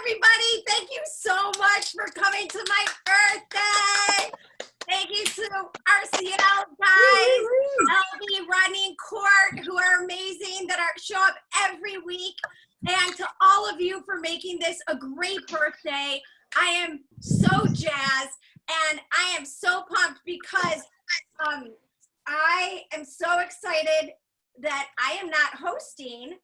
everybody. Thank you so much for coming to my birthday. Thank you to RCL guys, LB, Rodney, and Court, who are amazing, that show up every week. And to all of you for making this a great birthday. I am so jazzed, and I am so pumped because I am so excited that I am not hosting.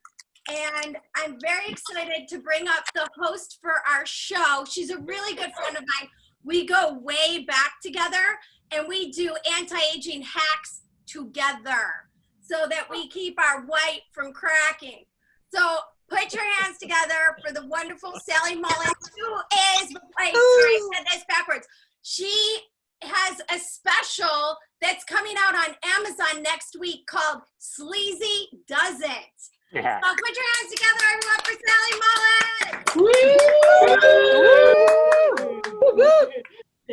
And I'm very excited to bring up the host for our show. She's a really good friend of mine. We go way back together, and we do anti-aging hacks together so that we keep our white from cracking. So put your hands together for the wonderful Sally Mullins, who is, I said this backwards. She has a special that's coming out on Amazon next week called Sleazy Does It. Yeah. So put your hands together, everyone, for Sally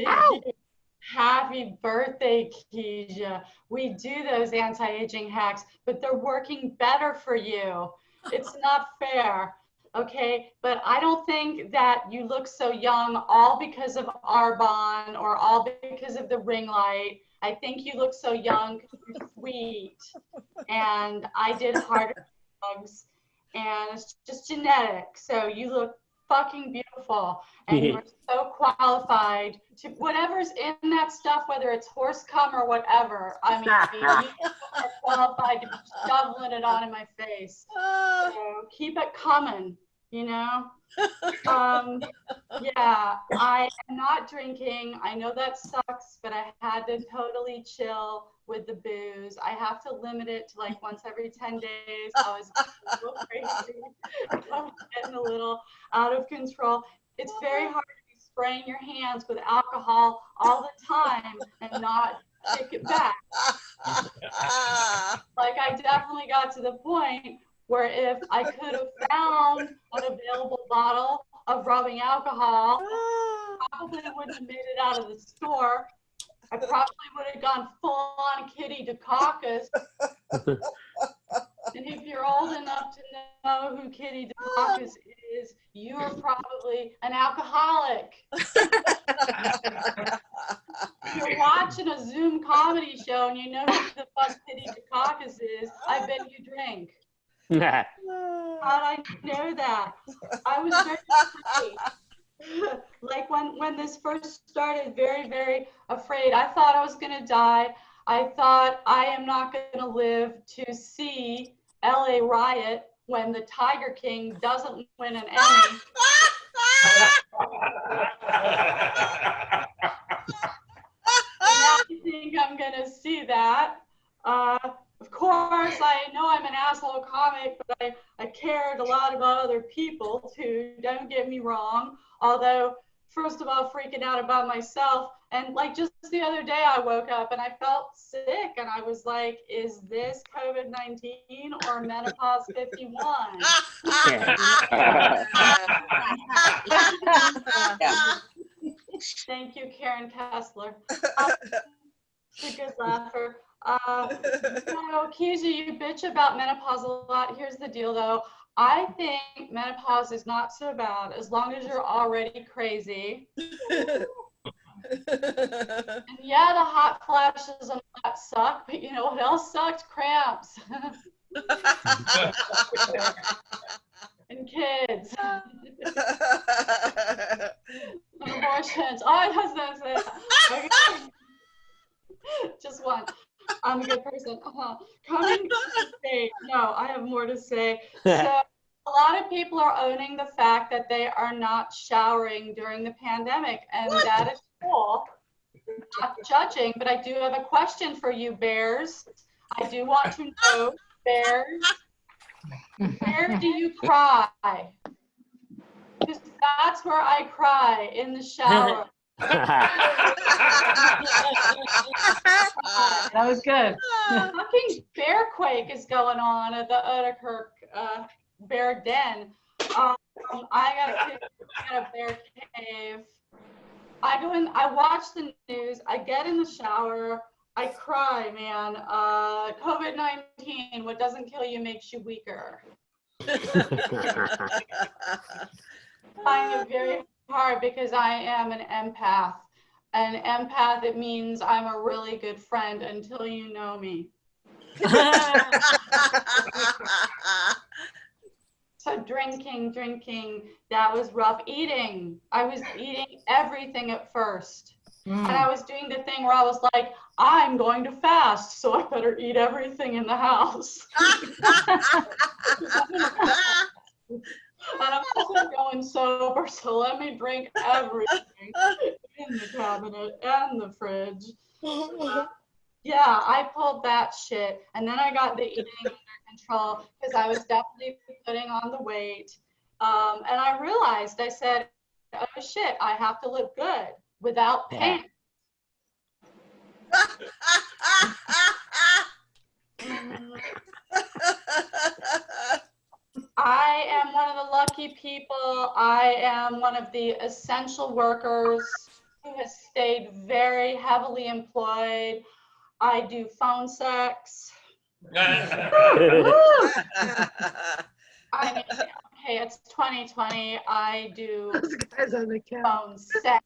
Mullins. Happy birthday, Keisha. We do those anti-aging hacks, but they're working better for you. It's not fair, okay? But I don't think that you look so young all because of Arbonne or all because of the ring light. I think you look so young because you're sweet. And I did harder drugs, and it's just genetic. So you look fucking beautiful, and you're so qualified to whatever's in that stuff, whether it's horse cum or whatever. I mean, you are qualified to be shoveling it on in my face. So keep it coming, you know? Yeah, I am not drinking. I know that sucks, but I had to totally chill with the booze. I have to limit it to like once every 10 days. I was a little crazy. I was getting a little out of control. It's very hard to be spraying your hands with alcohol all the time and not kick it back. Like, I definitely got to the point where if I could have found an available bottle of rubbing alcohol, I probably wouldn't have made it out of the store. I probably would have gone full-on Kitty Dukakis. And if you're old enough to know who Kitty Dukakis is, you are probably an alcoholic. You're watching a Zoom comedy show and you know who the fuck Kitty Dukakis is, I bet you drink. How'd I know that? I was very afraid. Like when this first started, very, very afraid. I thought I was gonna die. I thought I am not gonna live to see LA riot when the Tiger King doesn't win an Emmy. Now I think I'm gonna see that. Of course, I know I'm an asshole comic, but I cared a lot about other people too, don't get me wrong. Although, first of all, freaking out about myself, and like just the other day I woke up and I felt sick and I was like, is this COVID-19 or menopause 51? Thank you, Karen Kessler. She's a good laugher. Keisha, you bitch about menopause a lot. Here's the deal, though. I think menopause is not so bad as long as you're already crazy. And yeah, the hot flashes and that suck, but you know what else sucked? Cramps. And kids. Abortions. Oh, I was going to say that. Okay. Just one. I'm a good person. Coming to the state. No, I have more to say. So a lot of people are owning the fact that they are not showering during the pandemic, and that is cool. Not judging, but I do have a question for you, bears. I do want to know, bears, where do you cry? Because that's where I cry, in the shower. That was good. Fucking bear quake is going on at the Otakirk bear den. I got a bear cave. I go in, I watch the news, I get in the shower, I cry, man. COVID-19, what doesn't kill you makes you weaker. find it very hard because I am an empath. An empath, it means I'm a really good friend until you know me. So drinking, that was rough. Eating, I was eating everything at first. And I was doing the thing where I was like, I'm going to fast, so I better eat everything in the house. And I'm also going sober, so let me drink everything in the cabinet and the fridge. Yeah, I pulled that shit. And then I got the eating under control because I was definitely putting on the weight. And I realized, I said, oh shit, I have to look good without pain. I am one of the lucky people. I am one of the essential workers who has stayed very heavily employed. I do phone sex. I mean, okay, it's 2020. I do phone sex.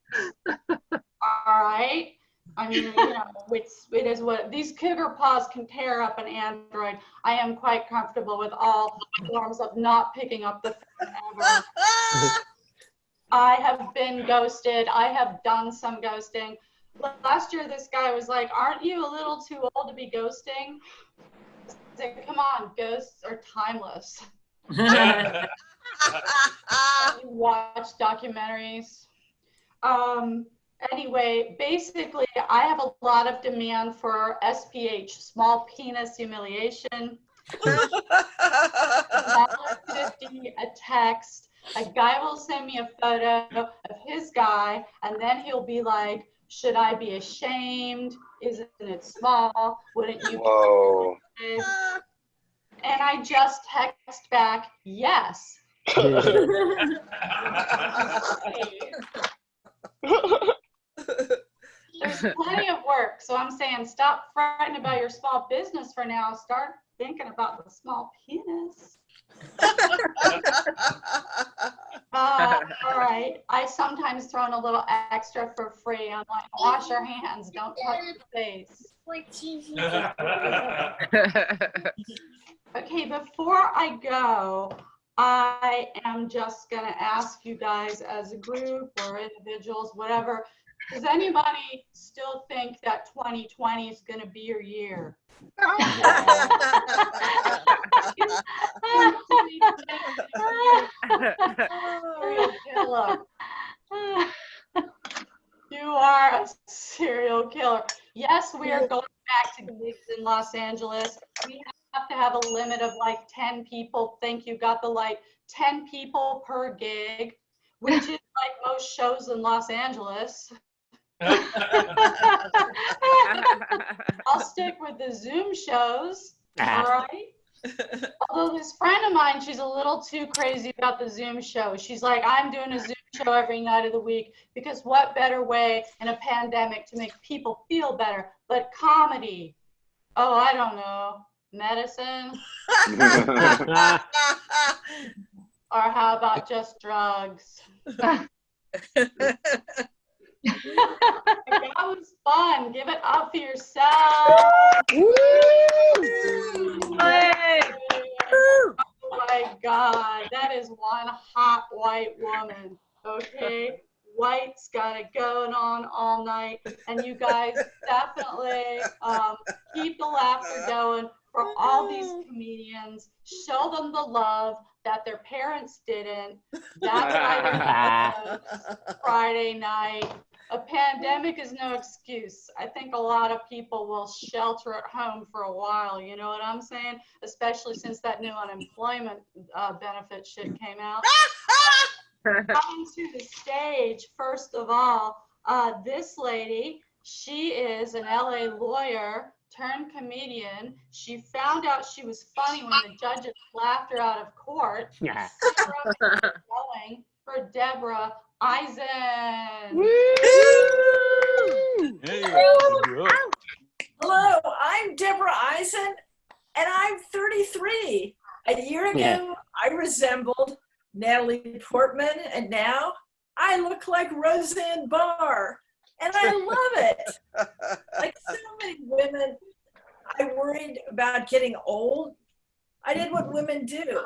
All right. I mean, you know, it is what these cougar paws can tear up an Android. I am quite comfortable with all forms of not picking up the phone ever. I have been ghosted. I have done some ghosting. Last year, this guy was like, aren't you a little too old to be ghosting? I said, come on, ghosts are timeless. You watch documentaries. Anyway, basically, I have a lot of demand for SPH, small penis humiliation. $1.50 a text. A guy will send me a photo of his guy, and then he'll be like, should I be ashamed? Isn't it small? Wouldn't you? Whoa. And I just text back, yes. There's plenty of work, so I'm saying stop fretting about your small business for now. Start thinking about the small penis. All right. I sometimes throw in a little extra for free. I'm like, wash your hands, don't touch your face. Okay, before I go, I am just going to ask you guys as a group or individuals, whatever, does anybody still think that 2020 is going to be your year? Serial killer. You are a serial killer. Yes, we are going back to gigs in Los Angeles. We have to have a limit of like 10 people. Think you got the like 10 people per gig, which is like most shows in Los Angeles. I'll stick with the Zoom shows, all right? Although this friend of mine, she's a little too crazy about the Zoom show. She's like, I'm doing a Zoom show every night of the week because what better way in a pandemic to make people feel better but comedy? Oh, I don't know. Medicine? Or how about just drugs? That was fun. Give it up for yourself. Oh my God, that is one hot white woman. Okay, white's got it going on all night, and you guys definitely keep the laughter going for all these comedians. Show them the love that their parents didn't. That's what I did Friday night. A pandemic is no excuse. I think a lot of people will shelter at home for a while, you know what I'm saying? Especially since that new unemployment benefit shit came out. Coming to the stage, first of all, this lady, she is an LA lawyer turned comedian. She found out she was funny when the judges laughed her out of court. Going for Deborah Eisen. Hello, I'm Deborah Eisen, and I'm 33. A year ago, I Natalie Portman, and now I look like Roseanne Barr, and I love it. Like so many women, I worried about getting old. I did what women do.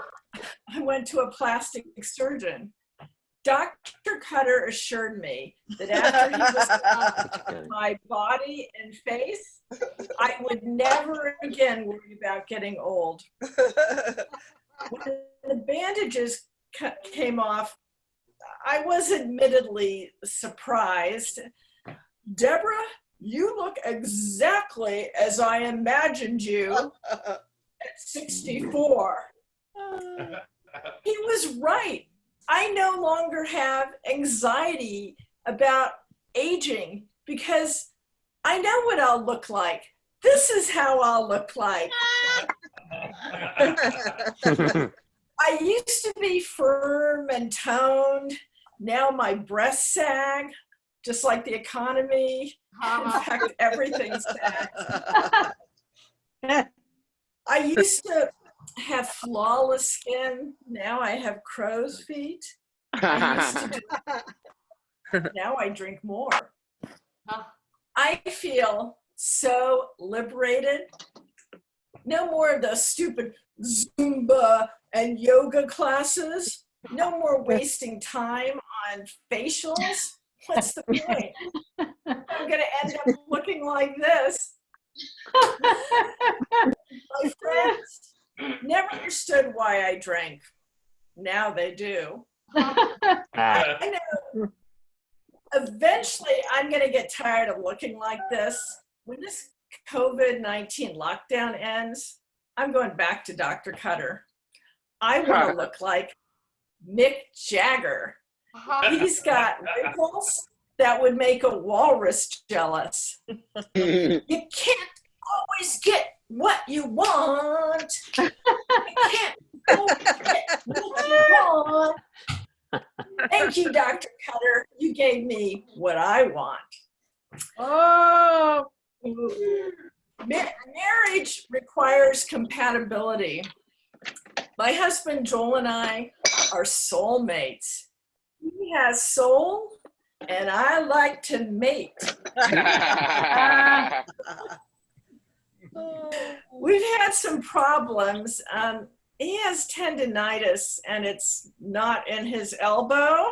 I went to a plastic surgeon. Dr. Cutter assured me that after he was on my body and face, I would never again worry about getting old. When the bandages came off, I was admittedly surprised. Deborah, you look exactly as I imagined you at 64. He was right. I no longer have anxiety about aging because I know what I'll look like. This is how I'll look like. I used to be firm and toned. Now my breasts sag, just like the economy. In fact, everything sags. I used to have flawless skin. Now I have crow's feet. I used to now I drink more. I feel so liberated. No more of those stupid Zumba and yoga classes. No more wasting time on facials. What's the point? I'm going to end up looking like this. My friends never understood why I drank. Now they do. I know eventually I'm going to get tired of looking like this. When this COVID-19 lockdown ends, I'm going back to Dr. Cutter. I want to look like Mick Jagger. He's got wrinkles that would make a walrus jealous. You can't always get what you want. You can't always get what you want. Thank you, Dr. Cutter. You gave me what I want. Oh. Marriage requires compatibility. My husband Joel and I are soulmates. He has soul, and I like to mate. We've had some problems. He has tendinitis, and it's not in his elbow.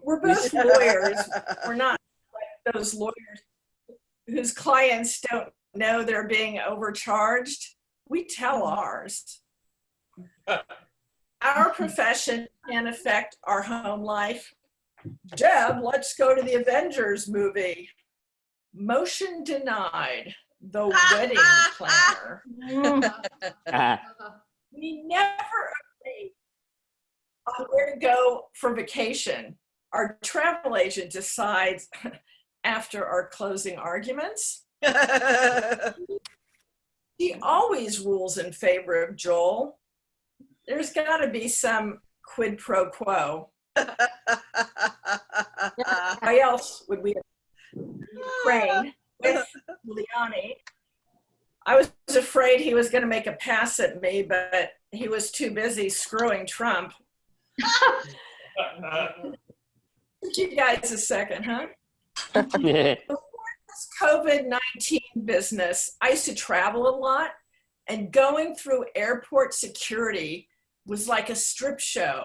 We're both lawyers. We're not like those lawyers whose clients don't know they're being overcharged. We tell ours. Our profession can affect our home life. Deb, let's go to the Avengers movie. Motion denied. The wedding planner. We never agree on where to go for vacation. Our travel agent decides after our closing arguments. He always rules in favor of Joel. There's got to be some quid pro quo. Why else would we Ukraine with Giuliani? I was afraid he was going to make a pass at me, but he was too busy screwing Trump. Give you guys a second, huh? Before this COVID-19 business, I used to travel a lot, and going through airport security was like a strip show,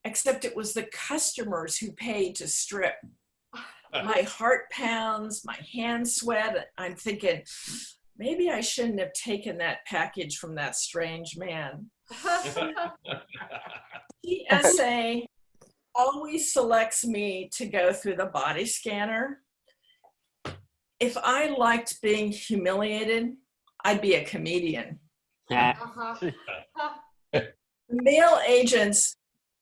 except it was the customers who paid to strip. My heart pounds, my hands sweat. I'm thinking, maybe I shouldn't have taken that package from that strange man. TSA always selects me to go through the body scanner. If I liked being humiliated, I'd be a comedian. Male agents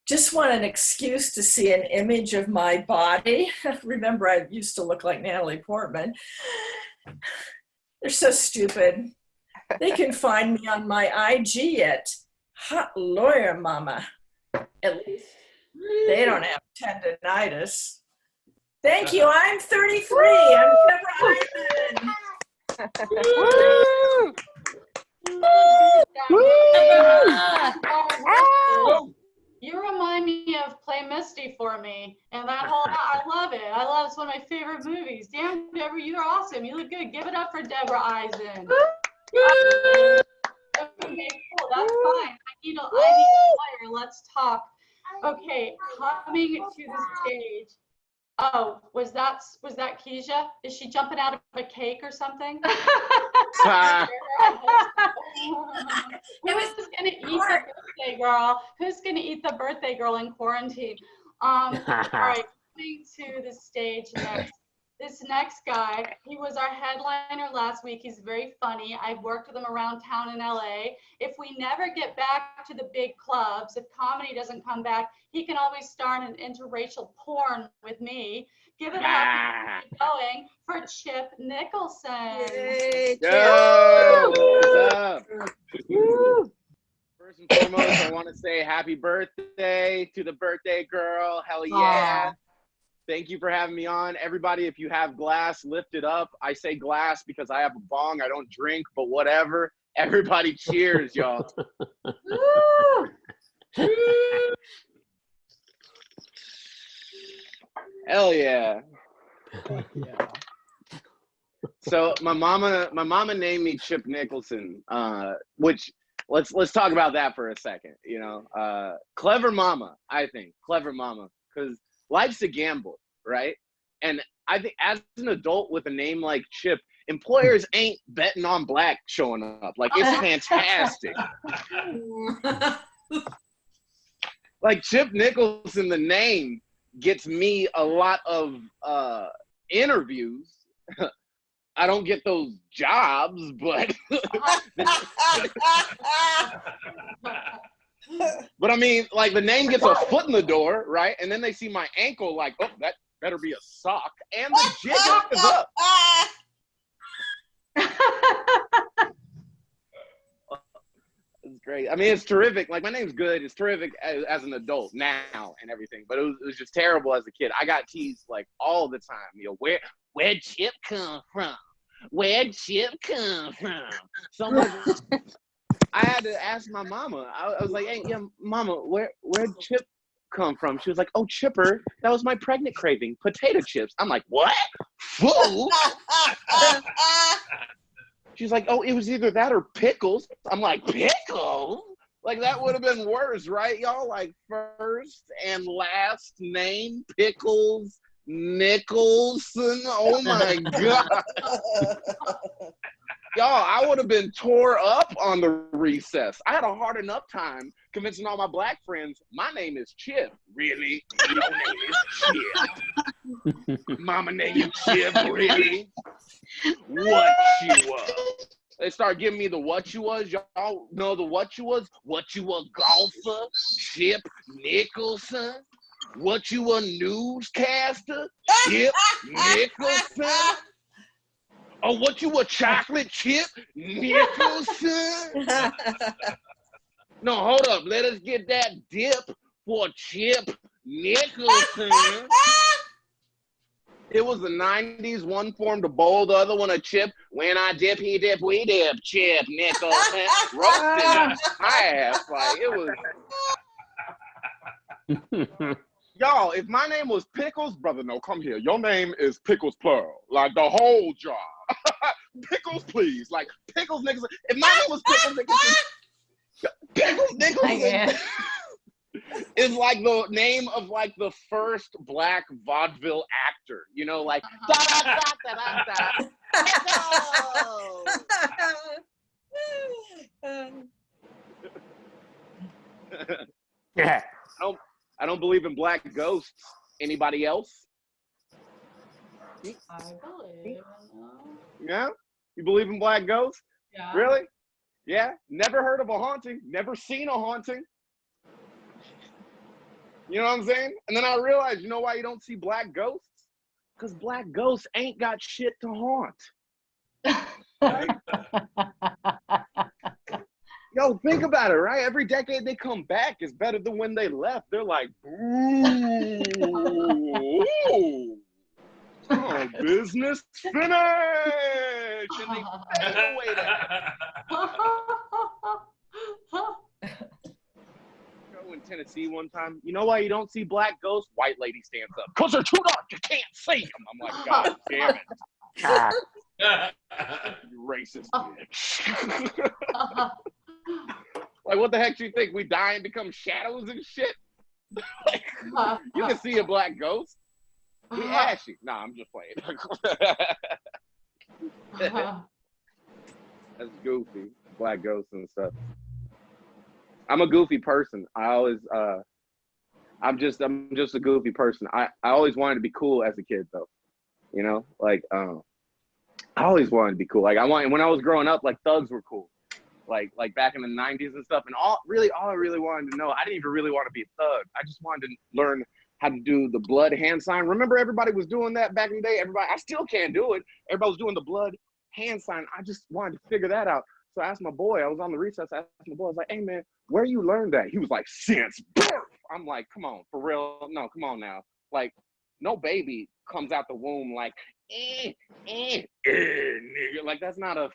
just want an excuse to see an image of my body. Remember, I used to look like Natalie Portman. They're so stupid. They can find me on my IG at Hot Lawyer Mama. At least they don't have tendinitis. Thank you. I'm 33. I'm Deborah Hyman. You remind me of Play Misty for me, and that whole, I love it. It's one of my favorite movies. Damn, Deborah, you're awesome. You look good. Give it up for Deborah Eisen. Okay, cool. That's fine. I need a lawyer. Let's talk. Okay, coming to the stage. Oh, was that Keisha? Is she jumping out of a cake or something? Who's gonna eat the birthday girl? Who's gonna eat the birthday girl in quarantine? All right, coming to the stage next. This next guy, he was our headliner last week. He's very funny. I've worked with him around town in LA. If we never get back to the big clubs, if comedy doesn't come back, he can always star in an interracial porn with me. Give it up, going for Chip Nicholson. Yay, Yo, what's up? First and foremost, I want to say happy birthday to the birthday girl. Hell yeah. Thank you for having me on. Everybody, if you have glass, lift it up. I say glass because I have a bong. I don't drink, but whatever. Everybody cheers, y'all. Hell yeah. So my mama named me Chip Nicholson, which let's talk about that for a second. You know, clever mama, I think. Clever mama, because life's a gamble, right? And I think as an adult with a name like Chip, employers ain't betting on black showing up. Like, it's fantastic. Like, Chip Nicholson, the name, gets me a lot of interviews. I don't get those jobs, but but I mean, like, the name gets a foot in the door, right? And then they see my ankle, like, oh, that better be a sock, and the jig is up. It's great. I mean, it's terrific. Like, my name's good. It's terrific as an adult now and everything, but it was just terrible as a kid. I got teased like all the time. You know, where'd Chip come from? Where'd Chip come from? Someone, I had to ask my mama. I was like, hey, yeah, mama, where'd Chip come from? She was like, oh, Chipper, that was my pregnant craving, potato chips. I'm like, what? Fool? She's like, oh, it was either that or pickles. I'm like, pickles? Like, that would have been worse, right, y'all? Like, first and last name, Pickles Nicholson. Oh, my God. Y'all, I would have been tore up on the recess. I had a hard enough time convincing all my black friends, my name is Chip. Really? Your name is Chip. Mama named you Chip, really? What you was? They start giving me the what you was. Y'all know the what you was? What you a golfer? Chip Nicholson? What you a newscaster? Chip Nicholson? Oh, what you a chocolate chip? Nicholson? No, hold up. Let us get that dip for Chip Nicholson. It was the 90s. One formed a bowl, the other one a chip. When I dip, he dip, we dip. Chip Nicholson. Roasted my ass. Like, it was... Y'all, if my name was Pickles, brother, no, come here. Your name is Pickles plural. Like, the whole jar. Pickles, please. Like, Pickles Nicholson. If my name was Pickles Nicholson, Pickles Nicholson is like the name of, like, the first black vaudeville actor. You know, like, da-da-da-da-da-da. Yeah. I don't believe in black ghosts. Anybody else? I believe in them. Yeah? You believe in black ghosts? Yeah. Really? Yeah? Never heard of a haunting. Never seen a haunting. You know what I'm saying? And then I realized, you know why you don't see black ghosts? Because black ghosts ain't got shit to haunt. Right? Yo, think about it, right? Every decade they come back is better than when they left. They're like, ooh, oh, business finished. And they fade away there. Go and Tennessee one time. You know why you don't see black ghosts? White lady stands up. Because they're too dark. You can't see them. I'm like, God damn it. Ah, You racist bitch. Like, what the heck do you think? We die and become shadows and shit? Like, you can see a black ghost. We ashy. Nah, I'm just playing. That's goofy. Black ghosts and stuff. I'm a goofy person. I'm just a goofy person. I always wanted to be cool as a kid though. You know, like I always wanted to be cool. Like when I was growing up, like thugs were cool. Like back in the 90s and stuff. And all I really wanted to know, I didn't even really want to be a thug. I just wanted to learn how to do the blood hand sign. Remember everybody was doing that back in the day? I still can't do it. Everybody was doing the blood hand sign. I just wanted to figure that out. So I asked my boy, I was on the recess, I asked my boy, I was like, hey man, where you learned that? He was like, since birth. I'm like, come on, for real? No, come on now. Like, no baby comes out the womb like, nigga. Like, that's not a...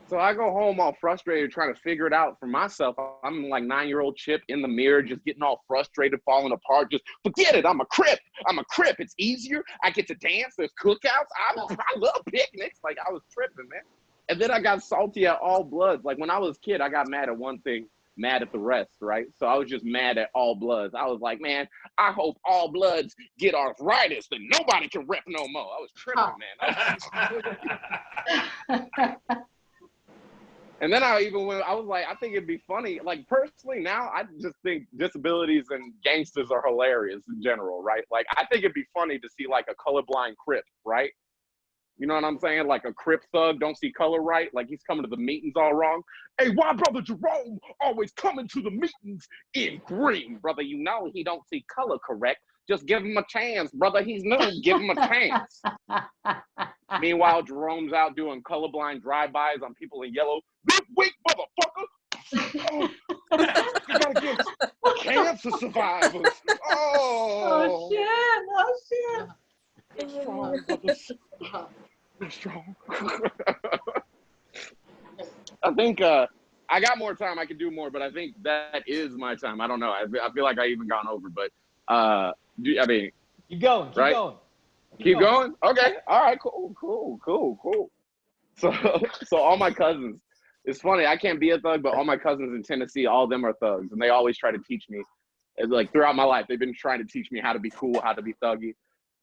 So I go home all frustrated trying to figure it out for myself. I'm like 9-year-old Chip in the mirror, just getting all frustrated, falling apart. Just forget it. I'm a Crip. It's easier. I get to dance. There's cookouts. I love picnics. Like, I was tripping, man. And then I got salty at all Bloods. Like, when I was a kid, I got mad at one thing, mad at the rest, right? So I was just mad at all Bloods. I was like, man, I hope all Bloods get arthritis, then nobody can rep no more. I was tripping, man. And then I was like, I think it'd be funny. Like, personally now, I just think disabilities and gangsters are hilarious in general, right? Like, I think it'd be funny to see like a colorblind Crip, right? You know what I'm saying? Like a Crip thug don't see color right. Like he's coming to the meetings all wrong. Hey, why brother Jerome always coming to the meetings in green? Brother, you know he don't see color correct. Just give him a chance, brother. He's new. Give him a chance. Meanwhile, Jerome's out doing colorblind drive-bys on people in yellow. This week, motherfucker. Oh, you gotta get cancer survivors. Oh shit! You're strong, brothers. You're strong. I think I got more time. I could do more, but I think that is my time. I don't know. I feel like I even gone over, but I mean, keep going. Keep right? going. Keep going. Okay. All right. Cool. So all my cousins. It's funny. I can't be a thug, but all my cousins in Tennessee, all of them are thugs, and they always try to teach me. It's like throughout my life, they've been trying to teach me how to be cool, how to be thuggy.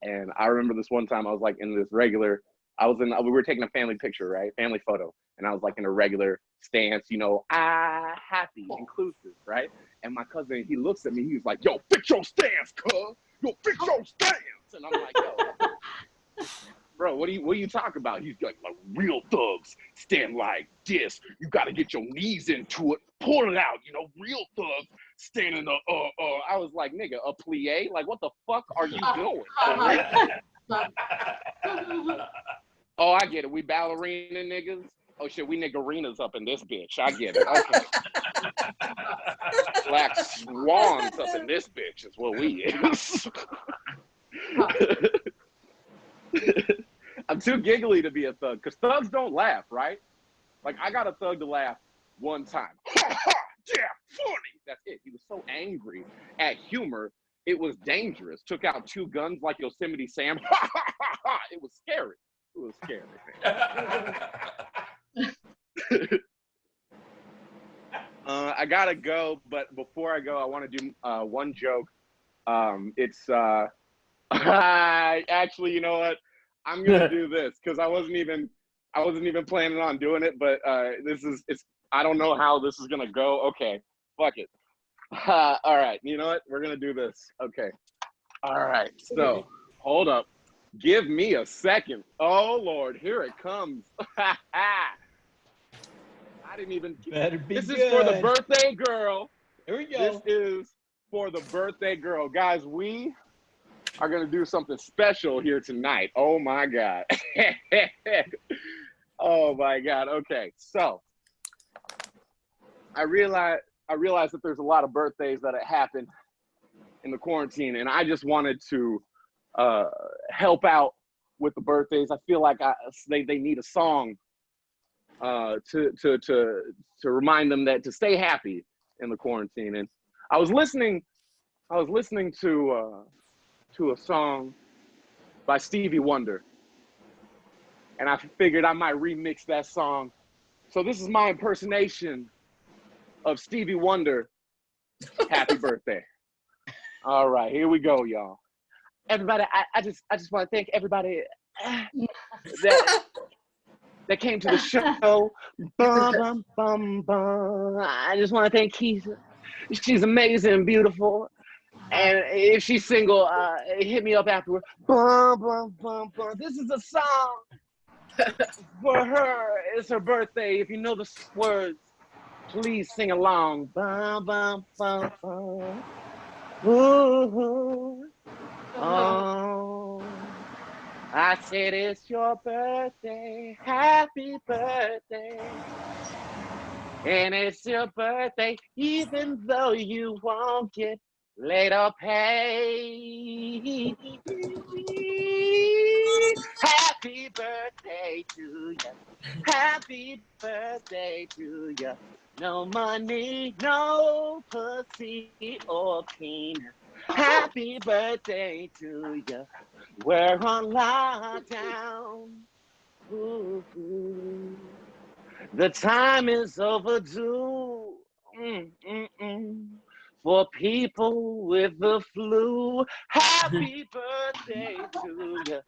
And I remember this one time I was like in this regular. We were taking a family picture, right? Family photo. And I was like in a regular stance, you know, happy, inclusive, right? And my cousin, he looks at me, he was like, yo, fix your stance, cuz. Yo, fix your stance. And I'm like, yo, bro, what are you talking about? He's like real thugs stand like this. You got to get your knees into it, pull it out. You know, real thugs stand in the, I was like, nigga, a plie? Like, what the fuck are you doing? Oh, I get it. We ballerina niggas. Oh shit, we niggerinas up in this bitch. I get it. Okay. Black swans up in this bitch is what we is. I'm too giggly to be a thug, because thugs don't laugh, right? Like, I got a thug to laugh one time. Ha ha! Yeah, funny! That's it. He was so angry at humor, it was dangerous. Took out 2 guns like Yosemite Sam. Ha ha ha ha! It was scary. It was scary, man. I gotta go, but before I go, I want to do one joke. It's actually, you know what? I'm gonna do this because I wasn't even planning on doing it, but I don't know how this is gonna go. Okay, fuck it. All right, you know what? We're gonna do this. Okay. All right. So hold up. Give me a second. Oh Lord, here it comes. I didn't even. Better be This good. is for the birthday girl. Here we go. This is for the birthday girl, guys. We are gonna do something special here tonight. Oh my God. Oh my God. Okay, so I realize that there's a lot of birthdays that happen in the quarantine, and I just wanted to help out with the birthdays. I feel like they need a song to remind them that to stay happy in the quarantine. And I was listening to a song by Stevie Wonder, and I figured I might remix that song. So this is my impersonation of Stevie Wonder. Happy birthday. All right, here we go, y'all. Everybody, I just want to thank everybody that came to the show. Bum, bum, bum, bum. I just want to thank Keisha. She's amazing and beautiful. And if she's single, hit me up afterward. Bum, bum, bum, bum. This is a song for her. It's her birthday. If you know the words, please sing along. Bum, bum, bum, bum. Ooh, oh. I said it's your birthday, happy birthday. And it's your birthday, even though you won't get later pay. Happy birthday to you, happy birthday to you. No money, no pussy or penis. Happy birthday to you. We're on lockdown. Ooh, ooh. The time is overdue for people with the flu. Happy birthday to you.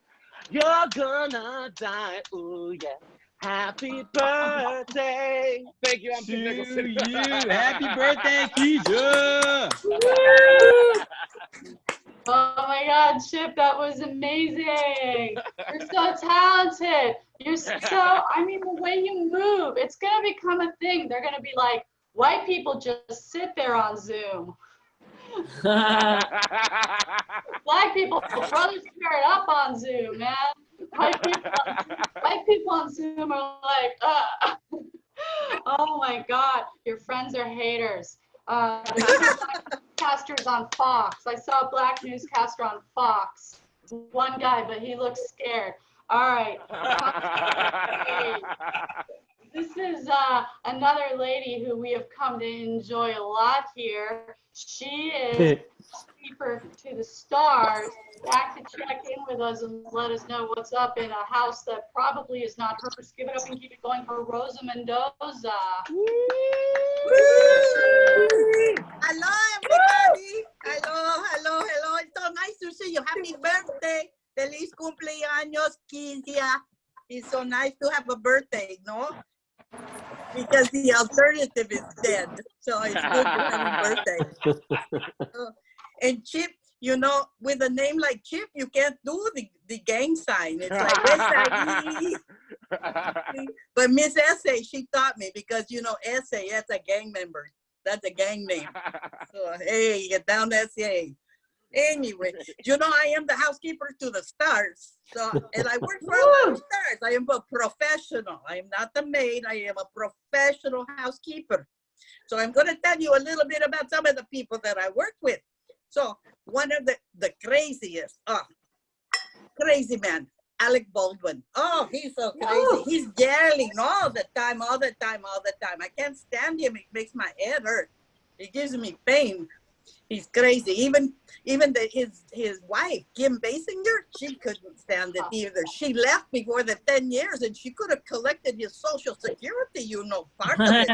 You're gonna die. Ooh, yeah. Happy birthday. Thank you. I'm To Tim Nicholson. you. Happy birthday, Keisha. Oh my God, Chip, that was amazing. You're so talented. You're so, I mean, the way you move, it's going to become a thing. They're going to be like, white people just sit there on Zoom. Black people, brothers tear it up on Zoom, man. White people on Zoom are like, oh my God, your friends are haters. Newscasters on Fox. I saw a black newscaster on Fox. One guy, but he looks scared. All right. This is another lady who we have come to enjoy a lot here. She is Keeper to the Stars, back to check in with us and let us know what's up in a house that probably is not hers. Give it up and keep it going for Rosa Mendoza. Hello, everybody. Hello. It's so nice to see you. Happy birthday. Feliz cumpleaños, Keisha. It's so nice to have a birthday, no? Because the alternative is dead. So it's good to have a birthday. And Chip, you know, with a name like Chip, you can't do the gang sign. It's like S-I-E. But Miss Essay, she taught me because, you know, Essay, that's a gang member. That's a gang name. So, hey, get down to SA. Anyway, you know, I am the housekeeper to the stars. So, and I work for a lot of stars. I am a professional. I am not the maid. I am a professional housekeeper. So I'm going to tell you a little bit about some of the people that I work with. So one of the craziest, crazy man, Alec Baldwin. Oh, he's so crazy. He's yelling all the time. I can't stand him. It makes my head hurt. It gives me pain. He's crazy. Even his wife, Kim Basinger, she couldn't stand it either. She left before the 10 years and she could have collected his Social Security, you know, part of it.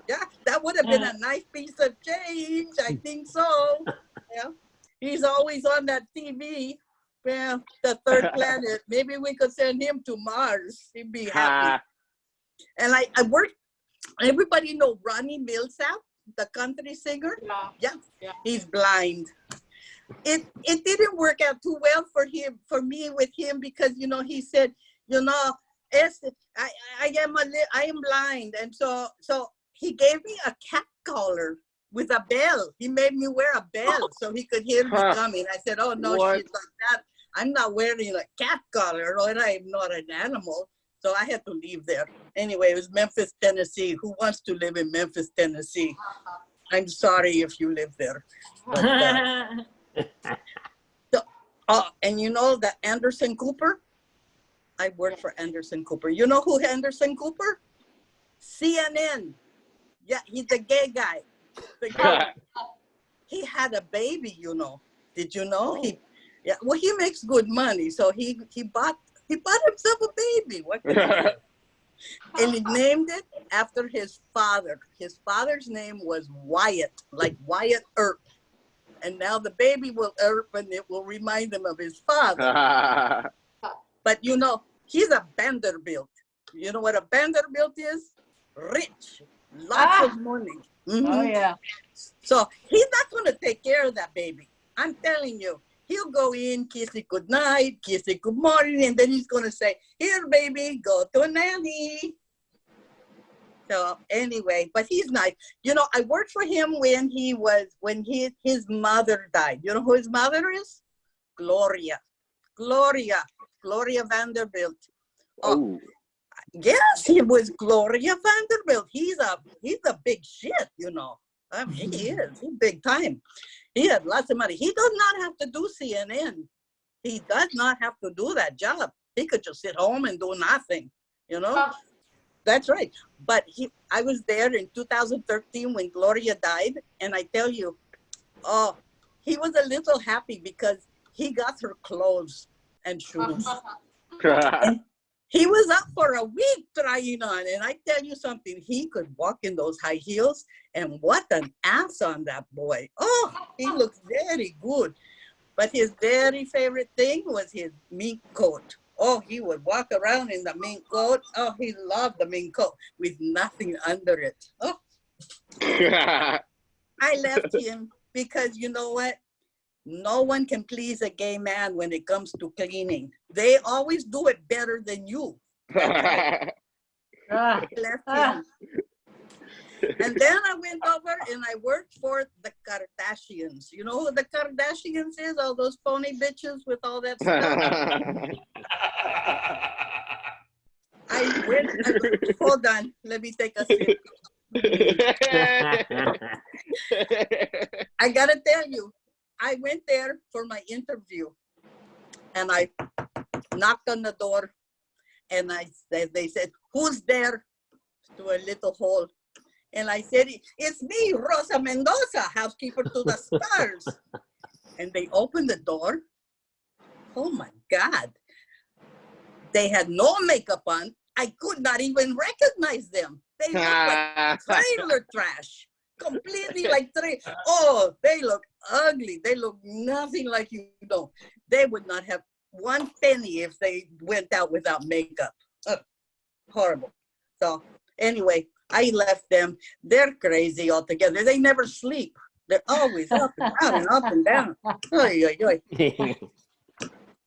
Yeah, that would have been a nice piece of change. I think so. Yeah, he's always on that TV. Well, the third planet. Maybe we could send him to Mars. He'd be happy. And I work. Everybody know Ronnie Millsap, the country singer. Yeah. He's blind. It didn't work out too well for me with him because, you know, he said, you know, I am blind, and so he gave me a cat collar with a bell. He made me wear a bell so he could hear me coming. I said, oh, no, shit like that. I'm not wearing a cat collar, or I'm not an animal. So I had to leave there. Anyway, it was Memphis, Tennessee. Who wants to live in Memphis, Tennessee? I'm sorry if you live there. But, and you know that Anderson Cooper? I worked for Anderson Cooper. You know who Anderson Cooper? CNN. Yeah, he's the gay guy. The gay. He had a baby, you know. Did you know? Yeah. Well, he makes good money, so he bought himself a baby. What can I say? And he named it after his father. His father's name was Wyatt, like Wyatt Earp. And now the baby will Earp, and it will remind him of his father. But you know, he's a Vanderbilt. You know what a Vanderbilt is? Rich, lots of money. Oh, yeah. So he's not going to take care of that baby. I'm telling you. He'll go in, kiss it good night, kiss it good morning, and then he's going to say, here, baby, go to nanny. So anyway, but he's nice. You know, I worked for him when his mother died. You know who his mother is? Gloria Vanderbilt. Oh, yes, he was Gloria Vanderbilt. He's a big shit, you know. I mean, he is. He's big time. He had lots of money. He does not have to do CNN. He does not have to do that job. He could just sit home and do nothing, you know? That's right. But I was there in 2013 when Gloria died. And I tell you, oh, he was a little happy because he got her clothes and shoes. And he was up for a week trying on. And I tell you something, he could walk in those high heels. And what an ass on that boy. Oh, he looks very good. But his very favorite thing was his mink coat. Oh, he would walk around in the mink coat. Oh, he loved the mink coat with nothing under it. Oh, I left him because you know what? No one can please a gay man when it comes to cleaning. They always do it better than you. Right. I left him. And then I went over and I worked for the Kardashians. You know who the Kardashians is? All those phony bitches with all that stuff. Hold on. Let me take a sip. I got to tell you, I went there for my interview and I knocked on the door and they said, who's there? To a little hole. And I said, it's me, Rosa Mendoza, housekeeper to the stars. And they opened the door. Oh my God. They had no makeup on. I could not even recognize them. They looked like trailer trash. Completely like oh, they look ugly. They look nothing like you know. They would not have one penny if they went out without makeup. Horrible. So anyway, I left them. They're crazy altogether. They never sleep. They're always up and down and up and down. Oy, oy, oy.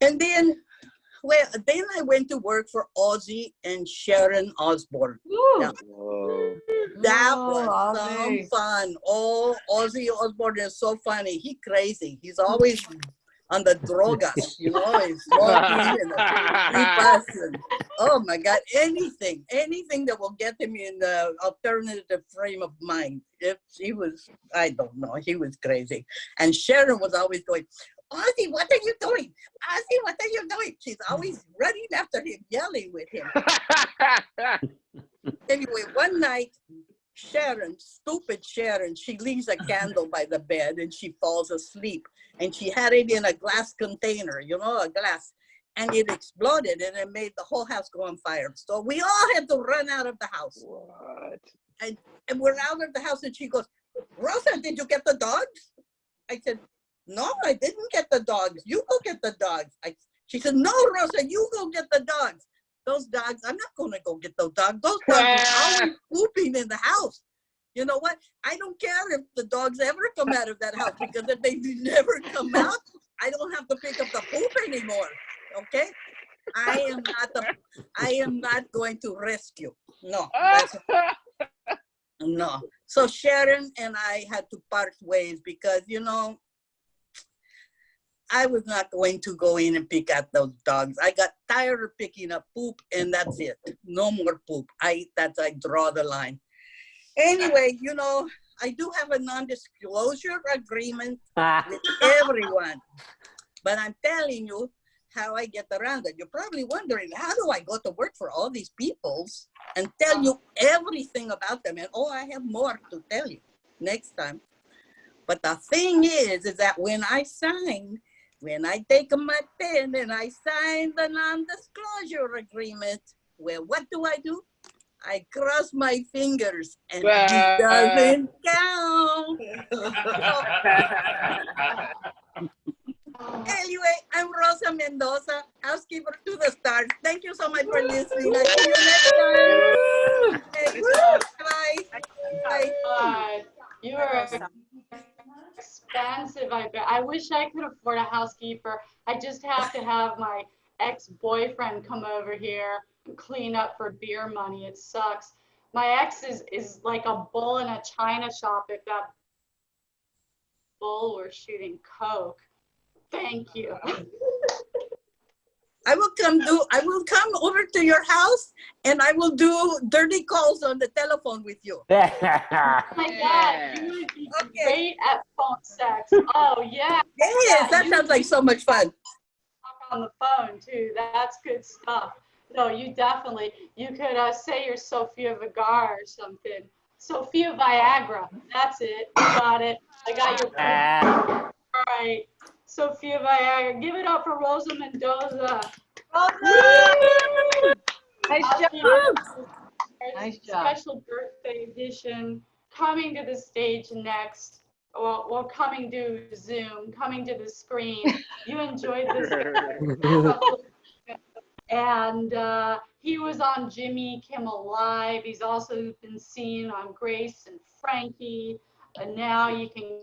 And then I went to work for Ozzy and Sharon Osbourne. Yeah. That was some fun. Oh, Ozzy Osbourne is so funny. He's crazy. He's always on the drogas, you know, he's smoking and oh my God, anything that will get him in the alternative frame of mind. I don't know, he was crazy. And Sharon was always going, Ozzy, what are you doing? Ozzy, what are you doing? She's always running after him, yelling with him. Anyway, one night, stupid Sharon, she leaves a candle by the bed and she falls asleep. And she had it in a glass container, you know, a glass. And it exploded and it made the whole house go on fire. So we all had to run out of the house. What? And we're out of the house and she goes, Rosa, did you get the dogs? I said, no, I didn't get the dogs. You go get the dogs. She said, no, Rosa, you go get the dogs. Those dogs, I'm not going to go get those dogs. Those dogs are always pooping in the house. You know what? I don't care if the dogs ever come out of that house because if they never come out, I don't have to pick up the poop anymore. Okay? I am not going to rescue. No. No. So Sharon and I had to part ways because, you know, I was not going to go in and pick out those dogs. I got tired of picking up poop and that's it. No more poop. I draw the line. Anyway, you know, I do have a non-disclosure agreement with everyone. But I'm telling you, how I get around it. You're probably wondering, how do I go to work for all these peoples and tell you everything about them? And oh, I have more to tell you next time. But the thing is that when I take my pen and I sign the non-disclosure agreement, well, what do? I cross my fingers and it doesn't count. Anyway, I'm Rosa Mendoza, housekeeper to the stars. Thank you so much for listening. I'll see you next time. Okay, bye. Bye. God, you are expensive. I bet. I wish I could afford a housekeeper. I just have to have my ex-boyfriend come over here and clean up for beer money. It sucks. My ex is like a bull in a china shop if that bull were shooting coke. Thank you. I will come over to your house and I will do dirty calls on the telephone with you. Oh my God, you would be great at phone sex. Oh yeah. Yes, that sounds like so much fun. Talk on the phone too. That's good stuff. No, you could say you're Sophia Vergara or something. Sophia Viagra. That's it. You got it. I got your point. All right. Sophia Viagra. Give it up for Rosa Mendoza. Nice job. Nice job. Special birthday edition coming to the stage next. Well, coming to Zoom, coming to the screen. You enjoyed this. And he was on Jimmy Kimmel Live. He's also been seen on Grace and Frankie. And now you can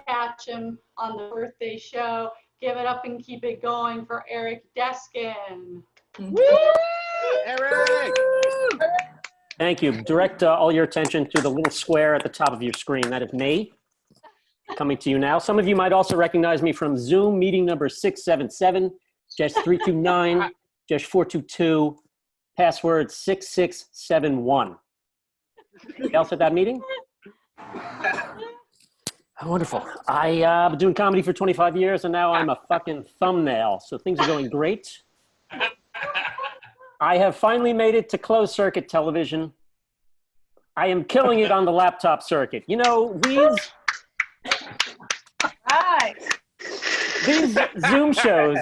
catch him on the Birthday Show. Give it up and keep it going for Eric Deskin. Woo! Eric! Thank you. Direct all your attention to the little square at the top of your screen. That is me coming to you now. Some of you might also recognize me from Zoom meeting number 677, just 329, just 422, password 6671. Anybody else at that meeting? Oh, wonderful. I've been doing comedy for 25 years and now I'm a fucking thumbnail. So things are going great. I have finally made it to closed circuit television. I am killing it on the laptop circuit. You know, these Zoom shows,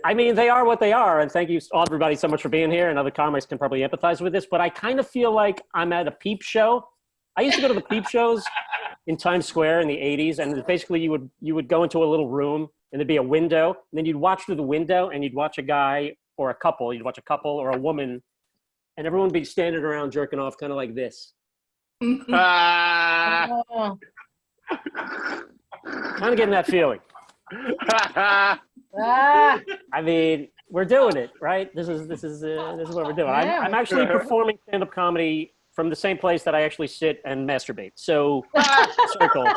I mean, they are what they are. And thank you, everybody, so much for being here. And other comics can probably empathize with this. But I kind of feel like I'm at a peep show. I used to go to the peep shows in Times Square in the 80s. And basically, you would go into a little room and there'd be a window. And then you'd watch through the window and you'd watch a guy or a couple. You'd watch a couple or a woman. And everyone would be standing around jerking off kind of like this. Kind of getting that feeling. I mean, we're doing it, right? This is what we're doing. I'm actually performing stand-up comedy from the same place that I actually sit and masturbate. So, circle.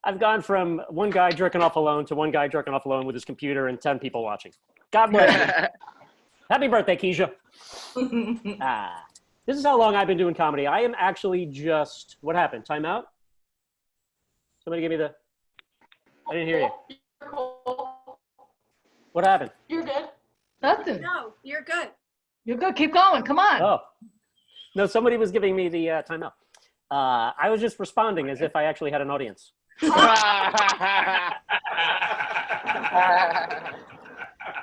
I've gone from one guy jerking off alone to one guy jerking off alone with his computer and 10 people watching. God bless you. Happy birthday, Keisha. This is how long I've been doing comedy. I am actually just, what happened? Time out? Somebody give me the, I didn't hear you. What happened? You're good. Nothing. No, you're good. You're good. Keep going. Come on. Oh. No, somebody was giving me the time out. I was just responding as if I actually had an audience.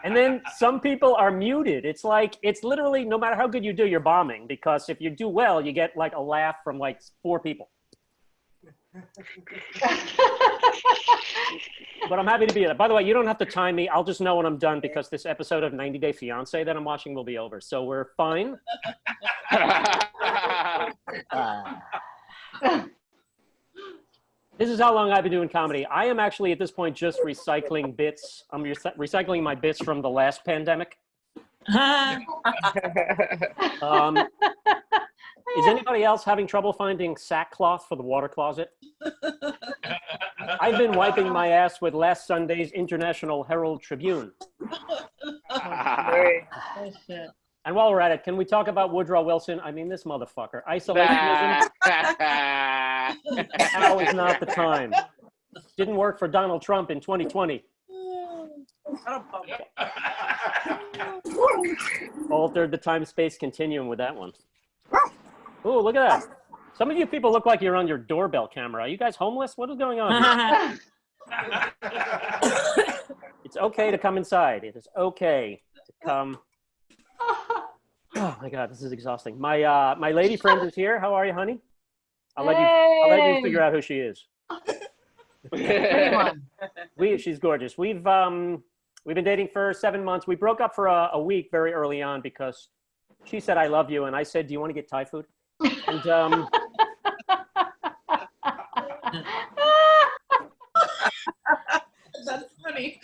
And then some people are muted. It's like, it's literally, no matter how good you do, you're bombing. Because if you do well, you get like a laugh from like 4 people. But I'm happy to be there. By the way, you don't have to time me. I'll just know when I'm done because this episode of 90 Day Fiancé that I'm watching will be over. So we're fine. This is how long I've been doing comedy. I am actually at this point just recycling bits. I'm recycling my bits from the last pandemic. Is anybody else having trouble finding sackcloth for the water closet? I've been wiping my ass with last Sunday's International Herald Tribune. And while we're at it, can we talk about Woodrow Wilson? I mean, this motherfucker. Isolationism. Now is not the time. Didn't work for Donald Trump in 2020. Altered the time-space continuum with that one. Oh, look at that. Some of you people look like you're on your doorbell camera. Are you guys homeless? What is going on here? It's okay to come inside. It is okay to come. Oh my God, this is exhausting. My lady friend is here. How are you, honey? I'll let you figure out who she is. She's gorgeous. We've been dating for 7 months. We broke up for a week very early on because she said, "I love you," and I said, "Do you want to get Thai food?" And That's funny.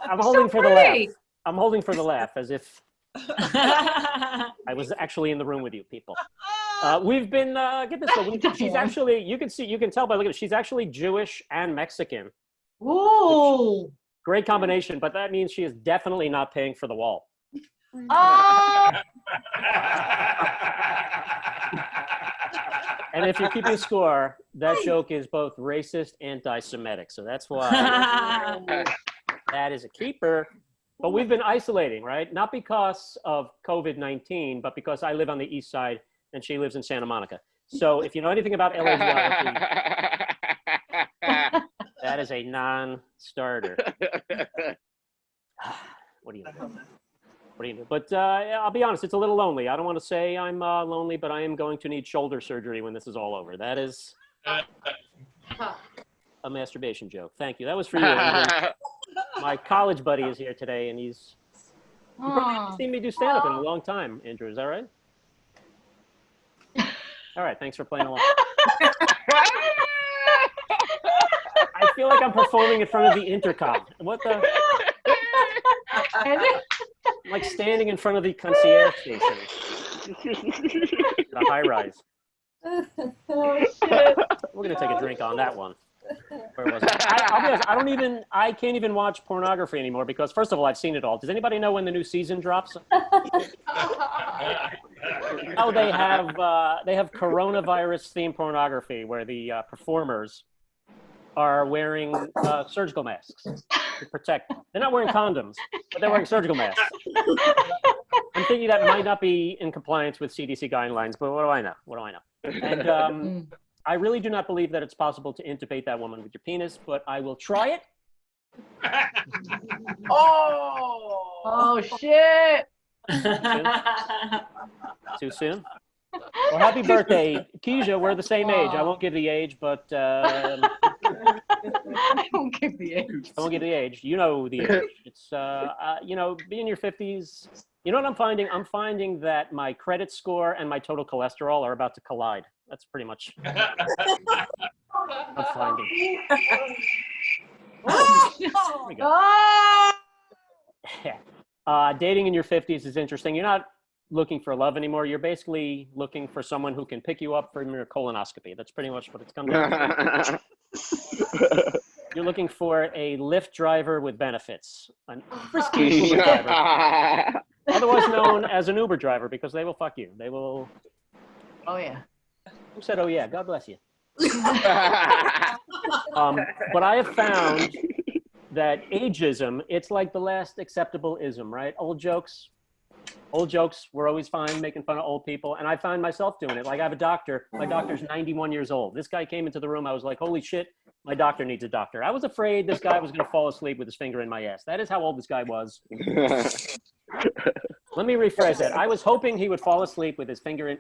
I'm holding for the laugh. I'm holding for the laugh as if I was actually in the room with you people. We've been get this. She's actually, you can tell by looking at it, she's actually Jewish and Mexican. Ooh. Great combination, but that means she is definitely not paying for the wall. And if you're keeping score, that joke is both racist and anti-Semitic. So that's why that is a keeper. But we've been isolating, right? Not because of COVID-19, but because I live on the east side and she lives in Santa Monica. So if you know anything about LA geography, that is a non-starter. What do you do? What do you do? But I'll be honest, it's a little lonely. I don't want to say I'm lonely, but I am going to need shoulder surgery when this is all over. That is a masturbation joke. Thank you. That was for you. My college buddy is here today, and he's you probably haven't seen me do stand-up in a long time, Andrew. Is that right? All right. Thanks for playing along. I feel like I'm performing in front of the intercom. What the? Like standing in front of the concierge station. The high rise. Oh, shit. We're gonna take a drink on that one. Where was I? I'll be honest, I can't even watch pornography anymore because first of all, I've seen it all. Does anybody know when the new season drops? Oh, they have coronavirus themed pornography where the performers are wearing surgical masks to protect. They're not wearing condoms, but they're wearing surgical masks. I'm thinking that might not be in compliance with CDC guidelines, but what do I know? What do I know? And I really do not believe that it's possible to intubate that woman with your penis, but I will try it. Oh, shit. Too soon? Well, happy birthday, Keisha. We're the same age. I won't give the age, but I won't give the age. I won't give the age. You know the age. It's be in your 50s. You know what I'm finding? I'm finding that my credit score and my total cholesterol are about to collide. That's pretty much what I'm finding. Oh, there we go. Dating in your 50s is interesting. You're not looking for love anymore. You're basically looking for someone who can pick you up from your colonoscopy. That's pretty much what it's come down to. You're looking for a Lyft driver with benefits, an frisky Uber driver, otherwise known as an Uber driver, because they will fuck you. They will. Oh, yeah. Who said, "Oh yeah"? God bless you. But I have found that ageism, it's like the last acceptable ism, right? Old jokes were always fine, making fun of old people. And I find myself doing it. Like I have a doctor, my doctor's 91 years old. This guy came into the room, I was like, holy shit, my doctor needs a doctor. I was afraid this guy was gonna fall asleep with his finger in my ass. That is how old this guy was. Let me rephrase that. I was hoping he would fall asleep with his finger in.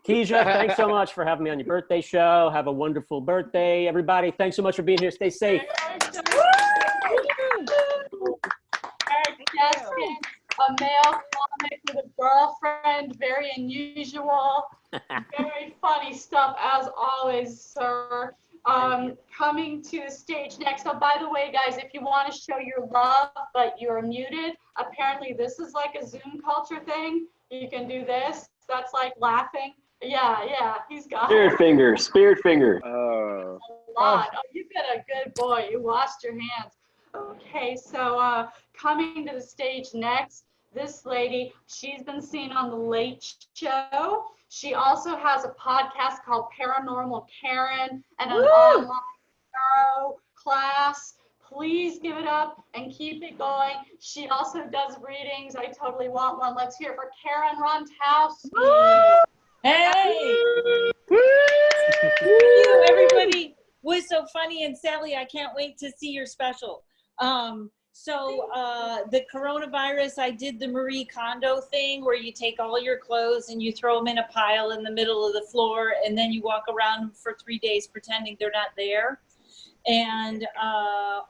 Keisha, thanks so much for having me on your birthday show. Have a wonderful birthday, everybody. Thanks so much for being here. Stay safe. A male comic with a girlfriend, very unusual, very funny stuff as always, sir. Coming to the stage next. So by the way, guys, if you want to show your love, but you're muted, apparently this is like a Zoom culture thing. You can do this. That's like laughing. Yeah, he's got Spirit finger, spirit finger. a lot. Oh, you've been a good boy. You washed your hands. Okay, so coming to the stage next, This lady, she's been seen on The Late Show. She also has a podcast called Paranormal Karen and an online tarot class. Please give it up and keep it going. She also does readings. I totally want one. Let's hear it for Karen Rontowski. Hey! Thank you, everybody. Was so funny, and Sally, I can't wait to see your special. The coronavirus, I did the Marie Kondo thing where you take all your clothes and you throw them in a pile in the middle of the floor, and then you walk around for 3 days pretending they're not there. And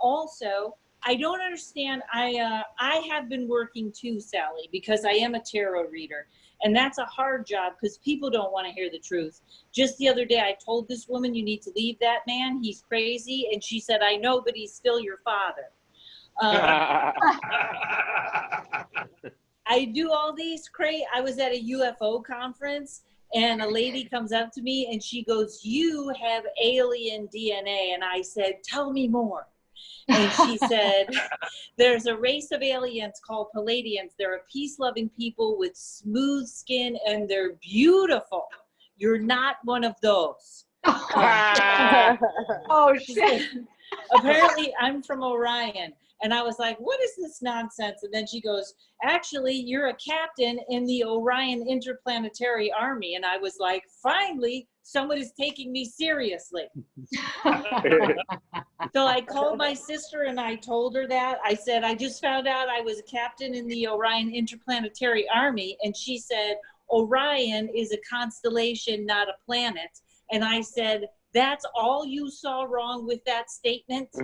also, I don't understand. I have been working too, Sally, because I am a tarot reader. And that's a hard job because people don't want to hear the truth. Just the other day, I told this woman, you need to leave that man. He's crazy. And she said, I know, but he's still your father. I do all these I was at a UFO conference, and a lady comes up to me and she goes, you have alien DNA. And I said, tell me more. And she said, there's a race of aliens called Palladians. They're a peace-loving people with smooth skin, and they're beautiful. You're not one of those. Oh, shit. Apparently, I'm from Orion. And I was like, what is this nonsense? And then she goes, actually, you're a captain in the Orion Interplanetary Army. And I was like, finally, someone is taking me seriously. So I called my sister and I told her that. I said, I just found out I was a captain in the Orion Interplanetary Army. And she said, Orion is a constellation, not a planet. And I said, that's all you saw wrong with that statement? So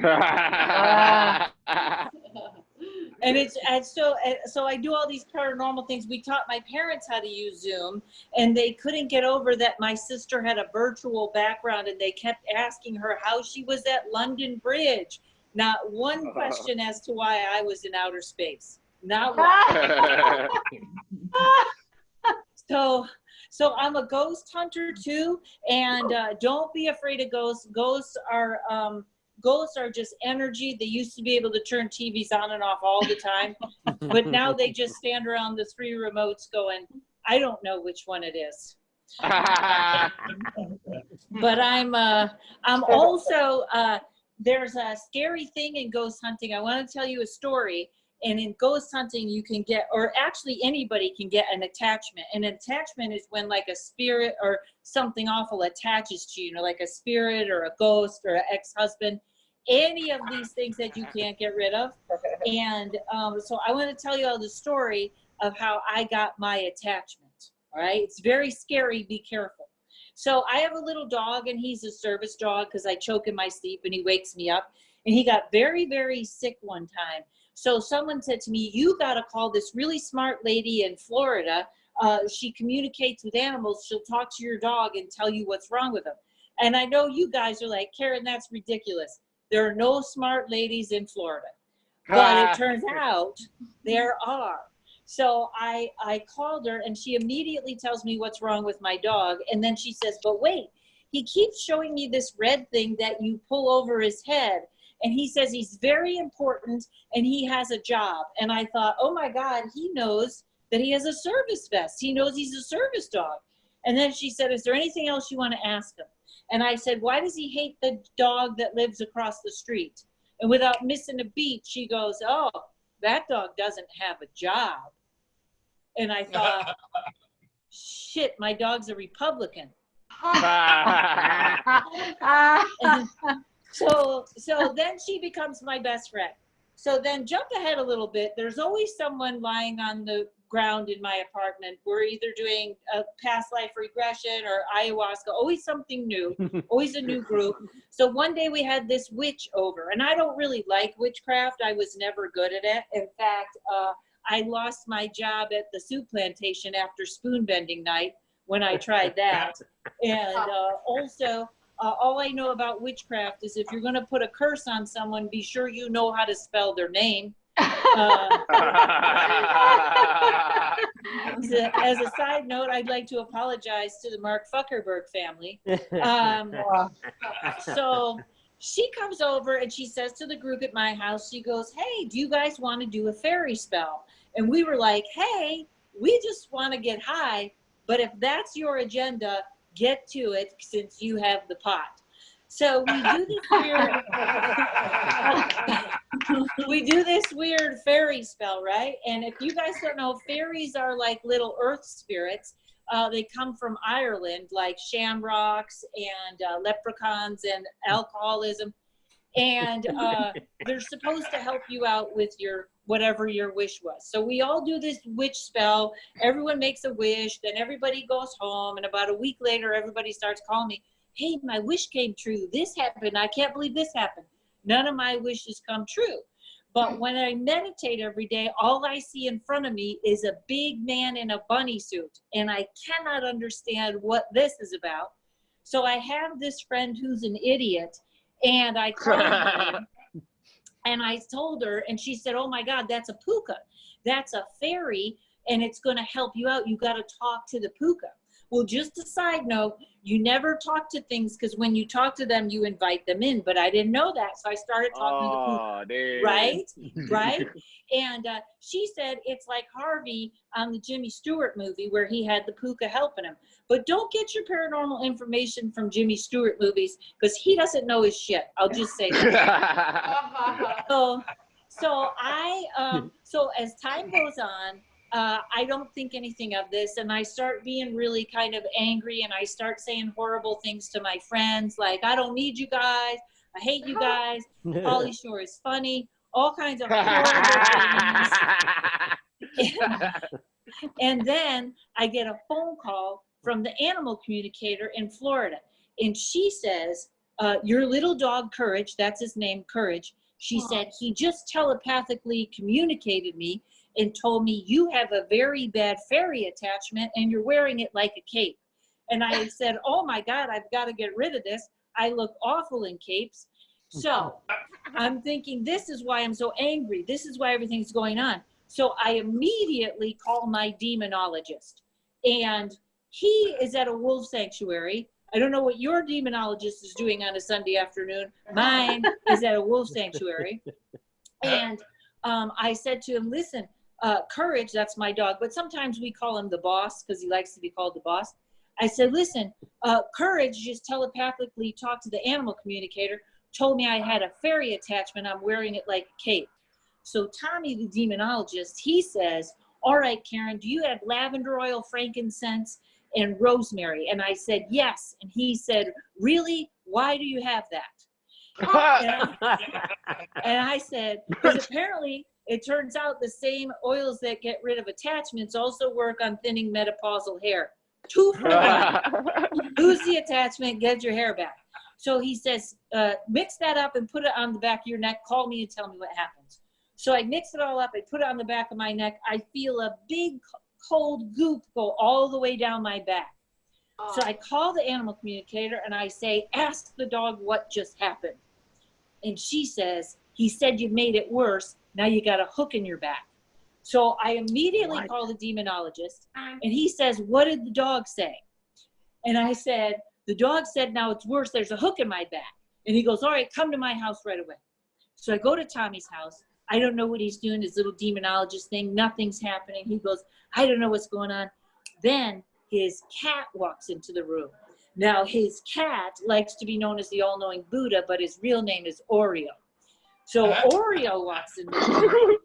I do all these paranormal things. We taught my parents how to use Zoom, and they couldn't get over that my sister had a virtual background, and they kept asking her how she was at London Bridge. Not one question as to why I was in outer space. Not one. So I'm a ghost hunter too, and don't be afraid of ghosts. Ghosts are just energy. They used to be able to turn TVs on and off all the time, but now they just stand around the 3 remotes going, I don't know which one it is. But I'm also, there's a scary thing in ghost hunting. I want to tell you a story. And in ghost hunting, you can get, or actually anybody can get an attachment. An attachment is when like a spirit or something awful attaches to you, like a spirit or a ghost or an ex-husband, any of these things that you can't get rid of. And so I want to tell you all the story of how I got my attachment. All right. It's very scary. Be careful. So I have a little dog, and he's a service dog because I choke in my sleep and he wakes me up. And he got very, very sick one time. So someone said to me, you got to call this really smart lady in Florida. She communicates with animals. She'll talk to your dog and tell you what's wrong with him. And I know you guys are like, Karen, that's ridiculous. There are no smart ladies in Florida. But it turns out there are. So I called her, and she immediately tells me what's wrong with my dog. And then she says, but wait, he keeps showing me this red thing that you pull over his head. And he says he's very important and he has a job. And I thought, oh my God, he knows that he has a service vest. He knows he's a service dog. And then she said, is there anything else you want to ask him? And I said, why does he hate the dog that lives across the street? And without missing a beat, she goes, oh, that dog doesn't have a job. And I thought, shit, my dog's a Republican. So then she becomes my best friend. So then jump ahead a little bit. There's always someone lying on the ground in my apartment. We're either doing a past life regression or ayahuasca, always something new, always a new group. So one day we had this witch over, and I don't really like witchcraft. I was never good at it. In fact, I lost my job at the soup plantation after spoon bending night when I tried that. And also, all I know about witchcraft is if you're going to put a curse on someone, be sure you know how to spell their name. As a side note, I'd like to apologize to the Mark Zuckerberg family. So she comes over and she says to the group at my house, she goes, hey, do you guys want to do a fairy spell? And we were like, hey, we just want to get high, but if that's your agenda, get to it since you have the pot. So we do this weird, fairy spell, right? And if you guys don't know, fairies are like little earth spirits. They come from Ireland, like shamrocks and leprechauns and alcoholism. And they're supposed to help you out with your whatever your wish was. So we all do this witch spell. Everyone makes a wish, then everybody goes home. And about a week later, everybody starts calling me, hey, my wish came true. This happened. I can't believe this happened. None of my wishes come true. But when I meditate every day, all I see in front of me is a big man in a bunny suit. And I cannot understand what this is about. So I have this friend who's an idiot. And I called her and I told her, and she said, oh my God, that's a puka. That's a fairy, and it's going to help you out. You got to talk to the puka. Well, just a side note, you never talk to things because when you talk to them, you invite them in. But I didn't know that, so I started talking to the puka. Damn. Right? And she said it's like Harvey on the Jimmy Stewart movie where he had the puka helping him. But don't get your paranormal information from Jimmy Stewart movies because he doesn't know his shit. I'll just say that. So as time goes on, I don't think anything of this, and I start being really kind of angry, and I start saying horrible things to my friends, like, I don't need you guys, I hate you guys, Pauly Shore is funny, all kinds of horrible things. And then I get a phone call from the animal communicator in Florida, and she says, your little dog, Courage, that's his name, Courage, she said, he just telepathically communicated me and told me you have a very bad fairy attachment and you're wearing it like a cape. And I said, oh my God, I've got to get rid of this. I look awful in capes. So I'm thinking, this is why I'm so angry. This is why everything's going on. So I immediately call my demonologist. And he is at a wolf sanctuary. I don't know what your demonologist is doing on a Sunday afternoon. Mine is at a wolf sanctuary. And I said to him, listen, Courage, that's my dog, but sometimes we call him the boss because he likes to be called the boss. I said, listen, Courage just telepathically talked to the animal communicator, told me I had a fairy attachment. I'm wearing it like a cape. So Tommy, the demonologist, he says, all right, Karen, do you have lavender oil, frankincense, and rosemary? And I said, yes. And he said, really? Why do you have that? And I said, because apparently it turns out the same oils that get rid of attachments also work on thinning menopausal hair. 2 for 1. Lose the attachment, get your hair back. So he says, mix that up and put it on the back of your neck. Call me and tell me what happens. So I mix it all up. I put it on the back of my neck. I feel a big cold goop go all the way down my back. So I call the animal communicator and I say, ask the dog what just happened. And she says, he said you made it worse. Now you got a hook in your back. So I immediately call the demonologist and he says, what did the dog say? And I said, the dog said, now it's worse. There's a hook in my back. And he goes, all right, come to my house right away. So I go to Tommy's house. I don't know what he's doing, his little demonologist thing. Nothing's happening. He goes, I don't know what's going on. Then his cat walks into the room. Now, his cat likes to be known as the all-knowing Buddha, but his real name is Oreo. So Oreo walks in the room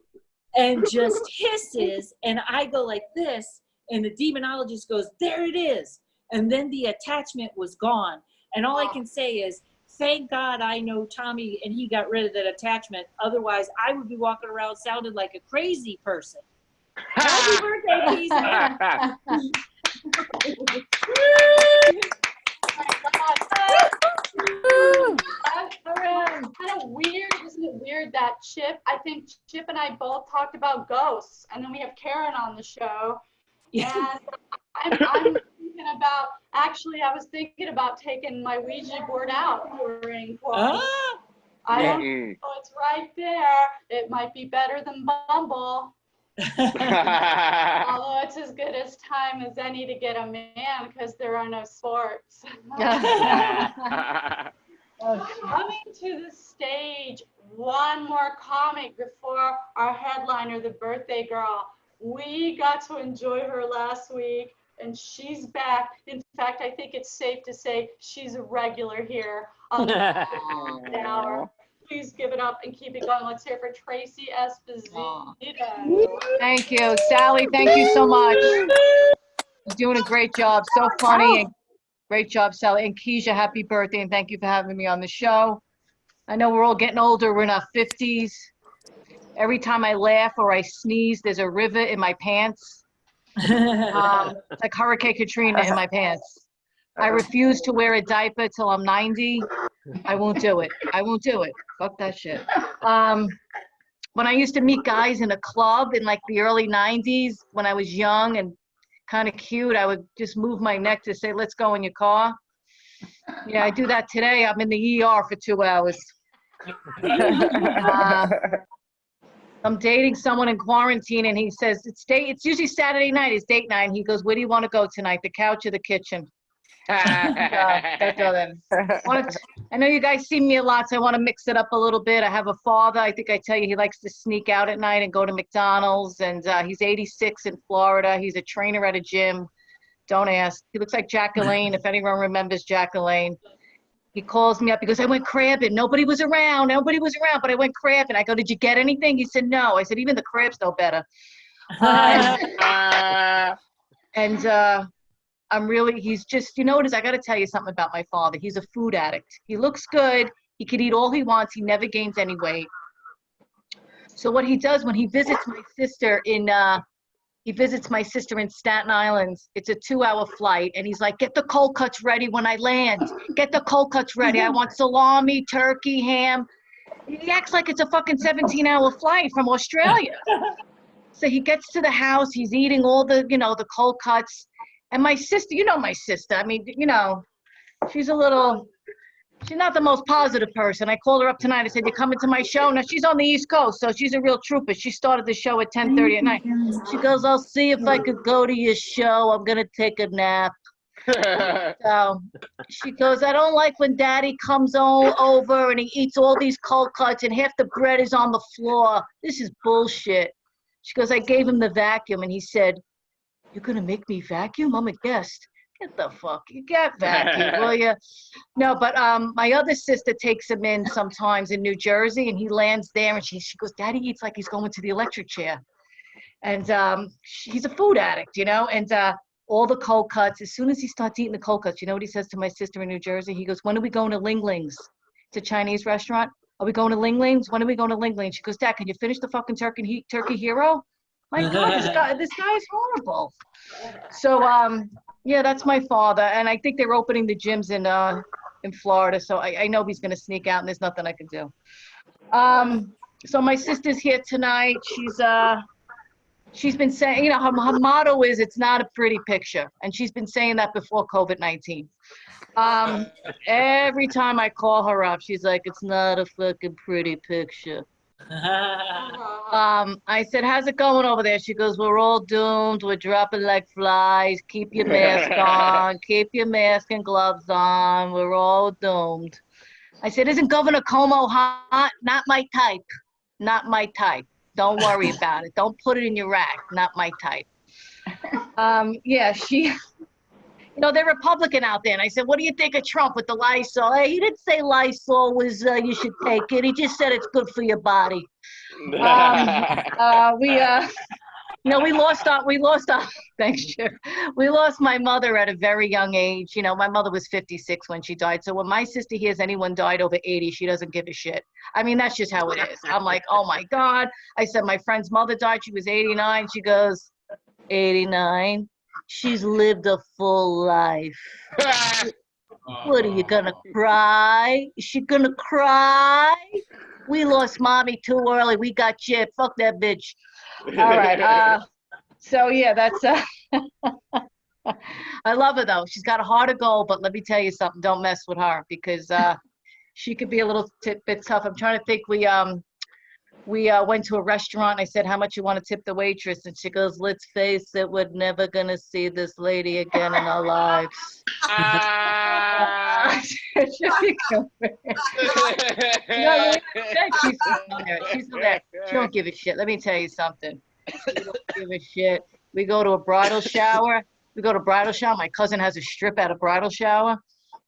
and just hisses, and I go like this, and the demonologist goes, there it is. And then the attachment was gone. And all I can say is, thank God I know Tommy and he got rid of that attachment. Otherwise, I would be walking around sounding like a crazy person. Happy birthday, Keisha. Kind of weird, isn't it weird that I think Chip and I both talked about ghosts, and then we have Karen on the show. And I'm thinking about, actually, I was thinking about taking my Ouija board out during quarantine. I don't know, it's right there. It might be better than Bumble. Although it's as good as time as any to get a man because there are no sports. Coming to the stage, one more comic before our headliner, the birthday girl. We got to enjoy her last week, and she's back. In fact, I think it's safe to say she's a regular here on the hour. Please give it up and keep it going. Let's hear for Tracy Esposito. Thank you. Sally, thank you so much. You're doing a great job. So funny. And great job, Sally. And Keisha, happy birthday. And thank you for having me on the show. I know we're all getting older. We're in our 50s. Every time I laugh or I sneeze, there's a rivet in my pants. It's like Hurricane Katrina in my pants. I refuse to wear a diaper till I'm 90. I won't do it. I won't do it. Fuck that shit. When I used to meet guys in a club in like the early 90s, when I was young and kind of cute, I would just move my neck to say, let's go in your car. Yeah, I do that today. I'm in the ER for 2 hours. I'm dating someone in quarantine, and he says, it's usually Saturday night, it's date night. He goes, where do you want to go tonight, the couch or the kitchen? I know you guys see me a lot, so I want to mix it up a little bit. I have a father, I think I tell you, he likes to sneak out at night and go to McDonald's, and he's 86 in Florida. He's a trainer at a gym. Don't ask. He looks like Jacqueline, if anyone remembers Jacqueline. He calls me up. He goes, I went crabbing. Nobody was around, but I went crabbing. I go, did you get anything? He said, no. I said, even the crabs know better. He's just, you know what it is? I got to tell you something about my father. He's a food addict. He looks good. He could eat all he wants. He never gains any weight. So what he does when he visits my sister in Staten Island, it's a 2-hour flight, and he's like, get the cold cuts ready when I land. Get the cold cuts ready. I want salami, turkey, ham. He acts like it's a fucking 17-hour flight from Australia. So he gets to the house, he's eating all the, the cold cuts. And my sister, my sister, I mean, she's not the most positive person. I called her up tonight. I said, you coming to my show? Now, she's on the East Coast, so she's a real trooper. She started the show at 10:30 at night. She goes, I'll see if I could go to your show. I'm going to take a nap. So she goes, I don't like when Daddy comes over and he eats all these cold cuts and half the bread is on the floor. This is bullshit. She goes, I gave him the vacuum, and he said, you're going to make me vacuum? I'm a guest. Get the fuck, you get vacuum, will you? No, but my other sister takes him in sometimes in New Jersey, and he lands there, and she goes, Daddy eats like he's going to the electric chair. And he's a food addict, and all the cold cuts, as soon as he starts eating the cold cuts, you know what he says to my sister in New Jersey? He goes, when are we going to Ling Ling's? It's a Chinese restaurant. Are we going to Ling Ling's? When are we going to Ling Ling's? She goes, Dad, can you finish the fucking turkey hero? My God, this guy is horrible. So, yeah, that's my father, and I think they're opening the gyms in Florida, so I know he's going to sneak out, and there's nothing I can do. So my sister's here tonight. She's been saying, her motto is, it's not a pretty picture, and she's been saying that before COVID-19. Every time I call her up, she's like, it's not a fucking pretty picture. I said, how's it going over there? She goes, we're all doomed. We're dropping like flies. Keep your mask on. Keep your mask and gloves on. We're all doomed. I said, isn't Governor Cuomo hot? Not my type. Not my type. Don't worry about it. Don't put it in your rack. Not my type. Yeah, they're Republican out there. And I said, what do you think of Trump with the Lysol? Hey, he didn't say Lysol was, you should take it. He just said it's good for your body. We lost our, thanks, Chip. We lost my mother at a very young age. My mother was 56 when she died. So when my sister hears anyone died over 80, she doesn't give a shit. I mean, that's just how it is. I'm like, oh my God. I said, my friend's mother died. She was 89. She goes, 89? She's lived a full life. What, are you gonna cry? Is she gonna cry? We lost mommy too early. We got Chip. Fuck that bitch. All right. So yeah, that's. I love her though. She's got a heart of gold. But let me tell you something. Don't mess with her because she could be a little bit tough. I'm trying to think. We went to a restaurant. And I said, how much you want to tip the waitress? And she goes, let's face it, we're never going to see this lady again in our lives. She's still there. She don't give a shit. Let me tell you something. We don't give a shit. We go to a bridal shower. My cousin has a strip at a bridal shower.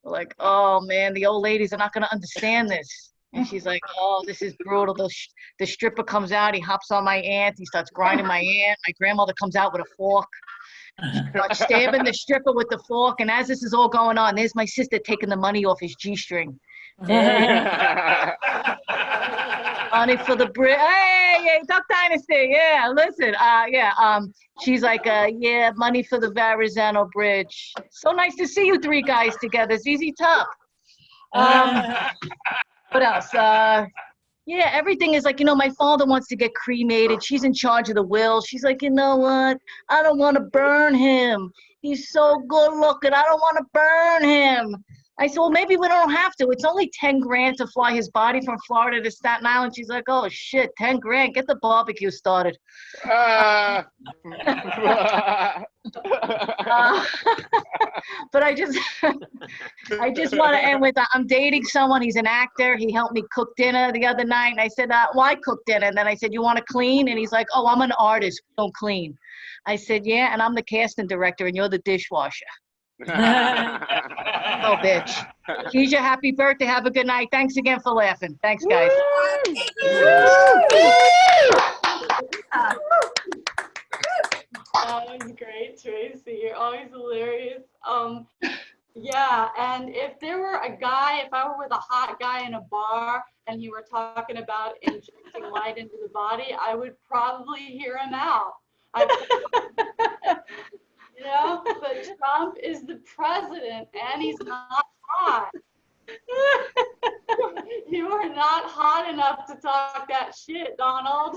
We're like, oh man, the old ladies are not gonna understand this. And she's like, oh, this is brutal. The stripper comes out, he hops on my aunt, he starts grinding my aunt. My grandmother comes out with a fork, starts stabbing the stripper with the fork. And as this is all going on, there's my sister taking the money off his G-string. Money for the bridge. Hey, Duck Dynasty. Yeah, listen. She's like, yeah, money for the Verrazano Bridge. So nice to see you three guys together. ZZ Top. What else? Yeah, everything is like, my father wants to get cremated. She's in charge of the will. She's like, you know what? I don't want to burn him. He's so good looking. I don't want to burn him. I said, well, maybe we don't have to. It's only 10 grand to fly his body from Florida to Staten Island. She's like, oh, shit, 10 grand. Get the barbecue started. But I just want to end with, I'm dating someone. He's an actor. He helped me cook dinner the other night. And I said, why cook dinner? And then I said, you want to clean? And he's like, oh, I'm an artist. We don't clean. I said, yeah, and I'm the casting director, and you're the dishwasher. Oh, bitch. Keisha, happy birthday. Have a good night. Thanks again for laughing. Thanks, guys. That was great, Tracy. You're always hilarious. Yeah, and if there were a guy, if I were with a hot guy in a bar and he were talking about injecting light into the body, I would probably hear him out. But Trump is the president and he's not hot. You are not hot enough to talk that shit, Donald.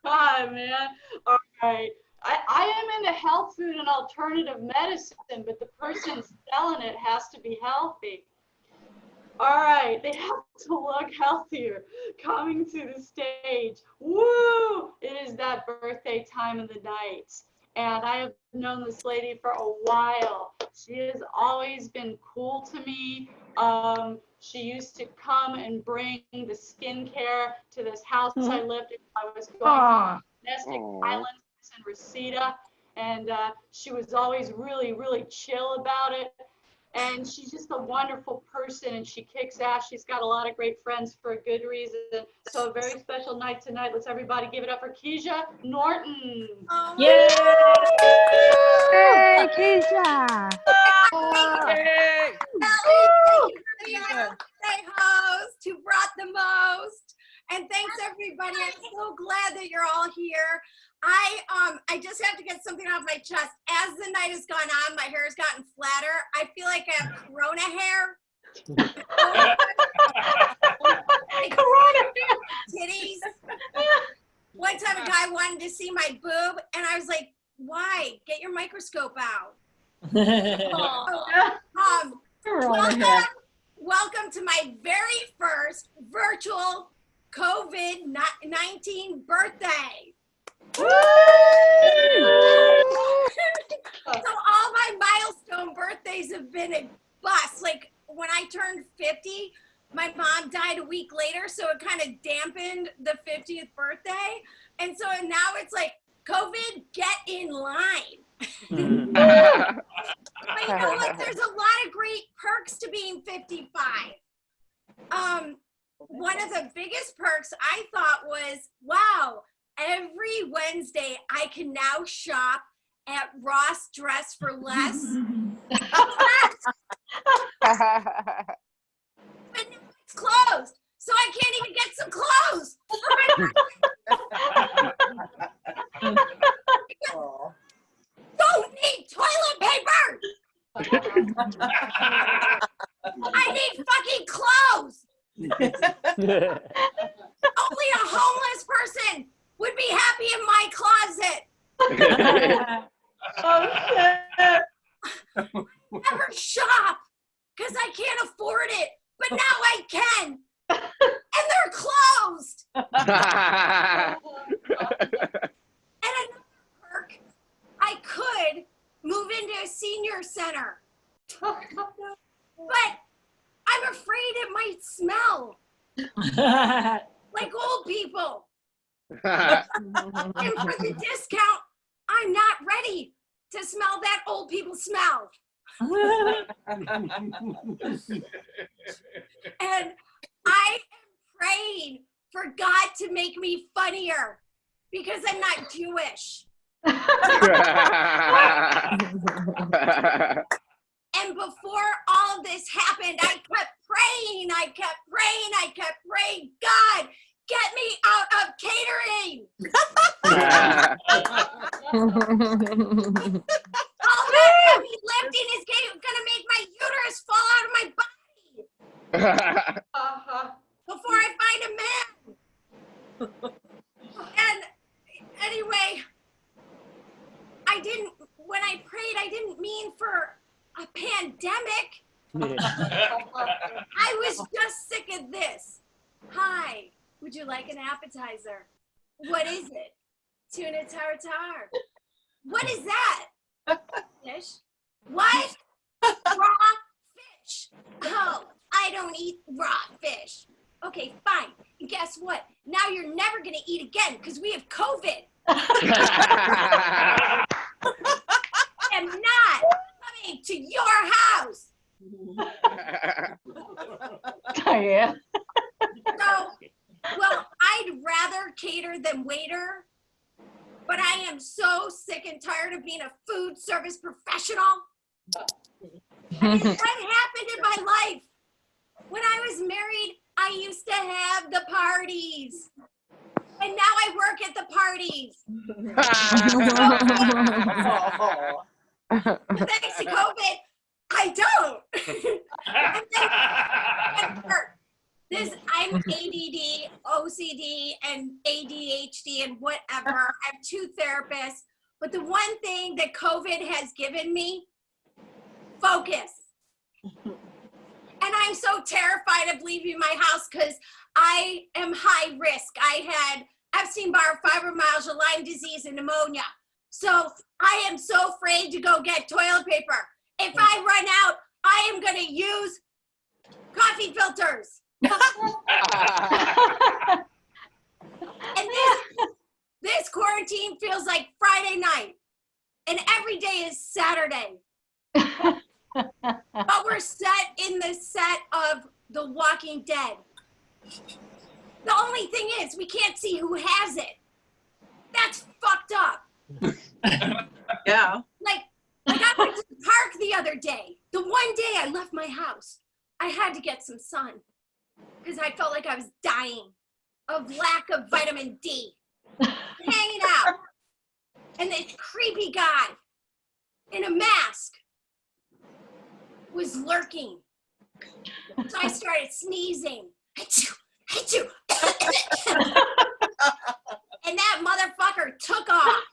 Hi, man. All right. I am into health food and alternative medicine, but the person selling it has to be healthy. All right, they have to look healthier. Coming to the stage, woo! It is that birthday time of the night. And I have known this lady for a while. She has always been cool to me. She used to come and bring the skincare to this house I lived in. I was going to domestic violence in Reseda. And she was always really, really chill about it. And she's just a wonderful person, and she kicks ass. She's got a lot of great friends for a good reason. So a very special night tonight. Let's everybody give it up for Keisha Norton. Oh, Yay! Hey, Keisha! Ellie, thank you for the birthday host who brought the most. And thanks, everybody. I'm so glad that you're all here. I just have to get something off my chest. As the night has gone on, my hair has gotten flatter. I feel like I have corona hair. Corona hair. Titties. One time a guy wanted to see my boob, and I was like, why? Get your microscope out. Welcome to my very first virtual COVID-19 birthday. So all my milestone birthdays have been a bust. Like when I turned 50, my mom died a week later, so it kind of dampened the 50th birthday. And so now it's like, COVID, get in line. But you know what? There's a lot of great perks to being 55. One of the biggest perks I thought was, wow, every Wednesday I can now shop at Ross Dress for Less. But now it's closed, so I can't even get some clothes. Don't need toilet paper. I need fucking clothes. Only a homeless person would be happy in my closet. Never shop because I can't afford it, but now I can, and they're closed. And another perk, I could move into a senior center, but I'm afraid it might smell. like old people. And for the discount, I'm not ready to smell that old people smell. And I am praying for God to make me funnier because I'm not Jewish. And before all of this happened, I kept praying, God, get me out of catering. All that heavy lifting is gonna make my uterus fall out of my body before I find a man. And anyway, when I prayed, I didn't mean for a pandemic. I was just sick of this. Hi, would you like an appetizer? What is it? Tuna tartare. What is that? Fish. What? Raw fish. Oh, I don't eat raw fish. Okay, fine. And guess what? Now you're never gonna eat again because we have COVID. I'm not coming to your house. Oh, yeah. So, well, I'd rather cater than waiter, but I am so sick and tired of being a food service professional. I mean, what happened in my life? When I was married, I used to have the parties. And now I work at the parties. Thanks to COVID, I don't. And then, I'm ADD, OCD, and ADHD, and whatever. I have 2 therapists. But the one thing that COVID has given me, focus. And I'm so terrified of leaving my house because I am high risk. I had Epstein-Barr, fibromyalgia, Lyme disease, and pneumonia. So I am so afraid to go get toilet paper. If I run out, I am going to use coffee filters. And this quarantine feels like Friday night. And every day is Saturday. But we're set in the set of The Walking Dead. The only thing is, we can't see who has it. That's fucked up. Yeah. Like I went to the park the other day. The one day I left my house, I had to get some sun because I felt like I was dying of lack of vitamin D. Hanging out. And this creepy guy in a mask was lurking. So I started sneezing. Achoo. And that motherfucker took off.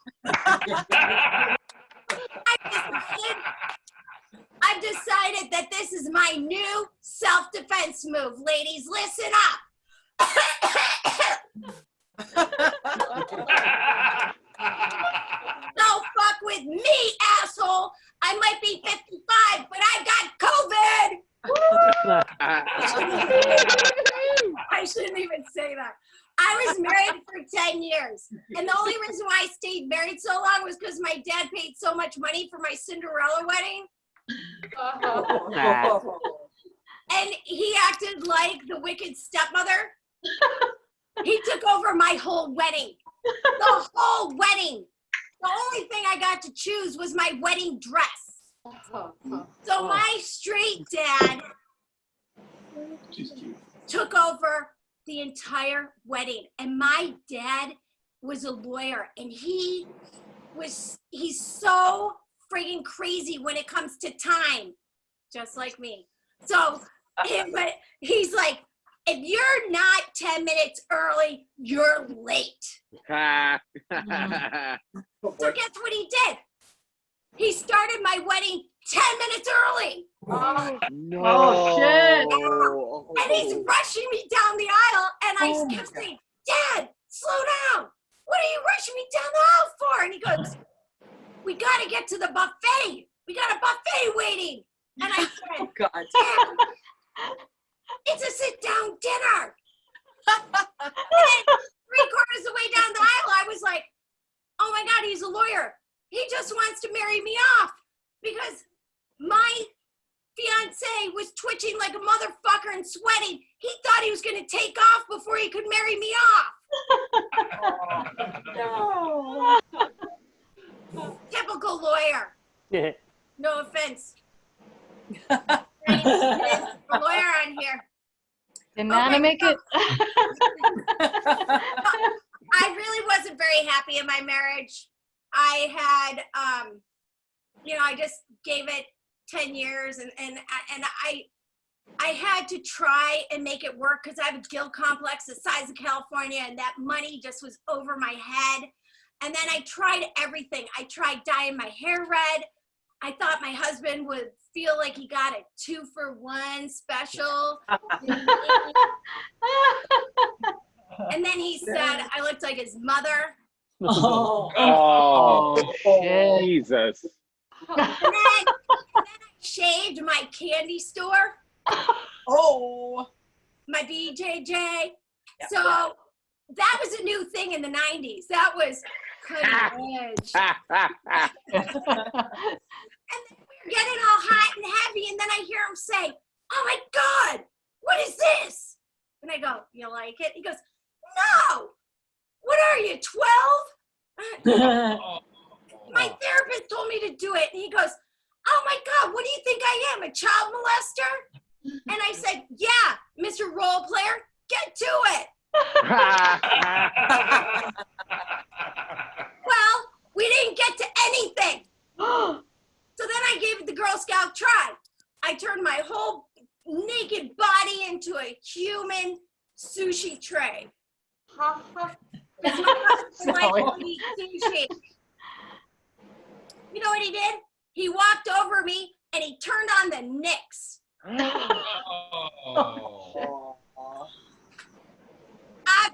I've decided that this is my new self-defense move. Ladies, listen up. Don't fuck with me, asshole. I might be 55, but I got COVID. I shouldn't even say that. I was married for 10 years. And the only reason why I stayed married so long was because my dad paid so much money for my Cinderella wedding. And he acted like the wicked stepmother. He took over my whole wedding. The whole wedding. The only thing I got to choose was my wedding dress. So my straight dad took over the entire wedding. And my dad was a lawyer, and he's so friggin' crazy when it comes to time, just like me. So, but he's like, if you're not 10 minutes early, you're late. So guess what he did? He started my wedding 10 minutes early. No. Oh, shit. And he's rushing me down the aisle, and I kept saying, Dad, slow down. What are you rushing me down the aisle for? And he goes, we got to get to the buffet. We got a buffet waiting. And I said, God. Dad, it's a sit-down dinner. And then 3/4 of the way down the aisle, I was like, oh my God, he's a lawyer. He just wants to marry me off because my fiance was twitching like a motherfucker and sweating. He thought he was going to take off before he could marry me off. Typical lawyer. No offense. A lawyer on here. Did Nana make it? I really wasn't very happy in my marriage. I had, I just gave it 10 years and I had to try and make it work because I have a guilt complex the size of California and that money just was over my head. And then I tried everything. I tried dyeing my hair red. I thought my husband would feel like he got a 2-for-1 special. And then he said I looked like his mother. Oh, Jesus. And then I shaved my candy store. Oh. My BJJ. So that was a new thing in the 90s. That was cutting edge. And then we were getting all hot and heavy, and then I hear him say, oh my God, what is this? And I go, you like it? He goes, no. What are you, 12? My therapist told me to do it. And he goes, oh my God, what do you think I am, a child molester? And I said, yeah, Mr. Role Player, get to it. Well, we didn't get to anything. So then I gave it the Girl Scout try. I turned my whole naked body into a human sushi tray. Because my husband likes to eat sushi. You know what he did? He walked over me and he turned on the Knicks.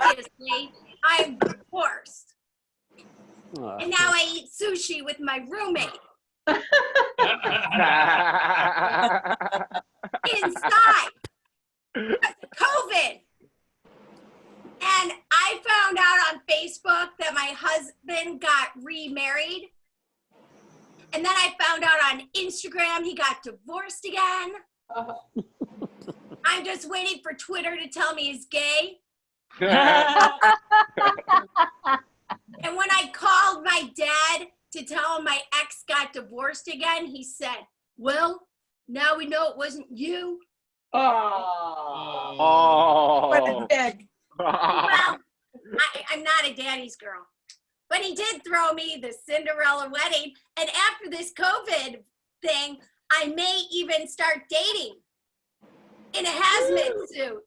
Obviously, I'm divorced. And now I eat sushi with my roommate. Inside. COVID. And I found out on Facebook that my husband got remarried. And then I found out on Instagram he got divorced again. I'm just waiting for Twitter to tell me he's gay. And when I called my dad to tell him my ex got divorced again, he said, well, now we know it wasn't you. What a dick. Well, I'm not a daddy's girl. But he did throw me the Cinderella wedding. And after this COVID thing, I may even start dating in a hazmat suit.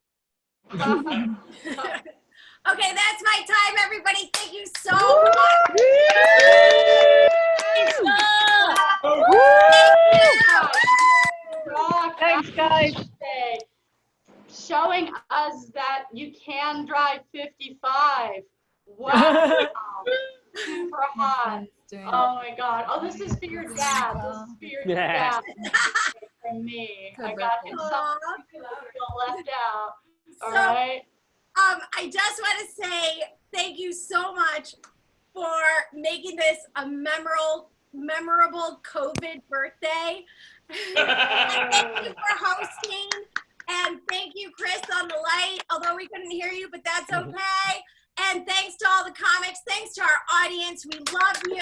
Okay, that's my time, everybody. Thank you so much. Thanks, guys. Showing us that you can drive 55. Wow. Super hot. Oh my God. Oh, this is for your dad. This is for your dad. From me. I got him something left out. All right. I just want to say thank you so much for making this a memorable COVID birthday. And thank you for hosting. And thank you, Chris, on the light, although we couldn't hear you, but that's okay. And thanks to all the comics. Thanks to our audience. We love you.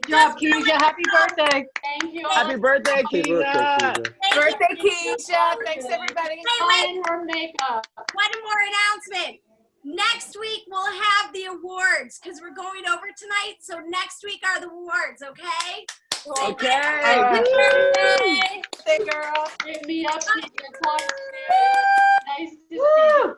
Good job, Keisha. Happy birthday. Thank you. Happy birthday, Keisha. Birthday, Keisha. Thanks, everybody. Wait. Her makeup. One more announcement. Next week, we'll have the awards because we're going over tonight. So next week are the awards, okay? Okay. Happy birthday. Hey, girl. Hit me up. Nice to see you.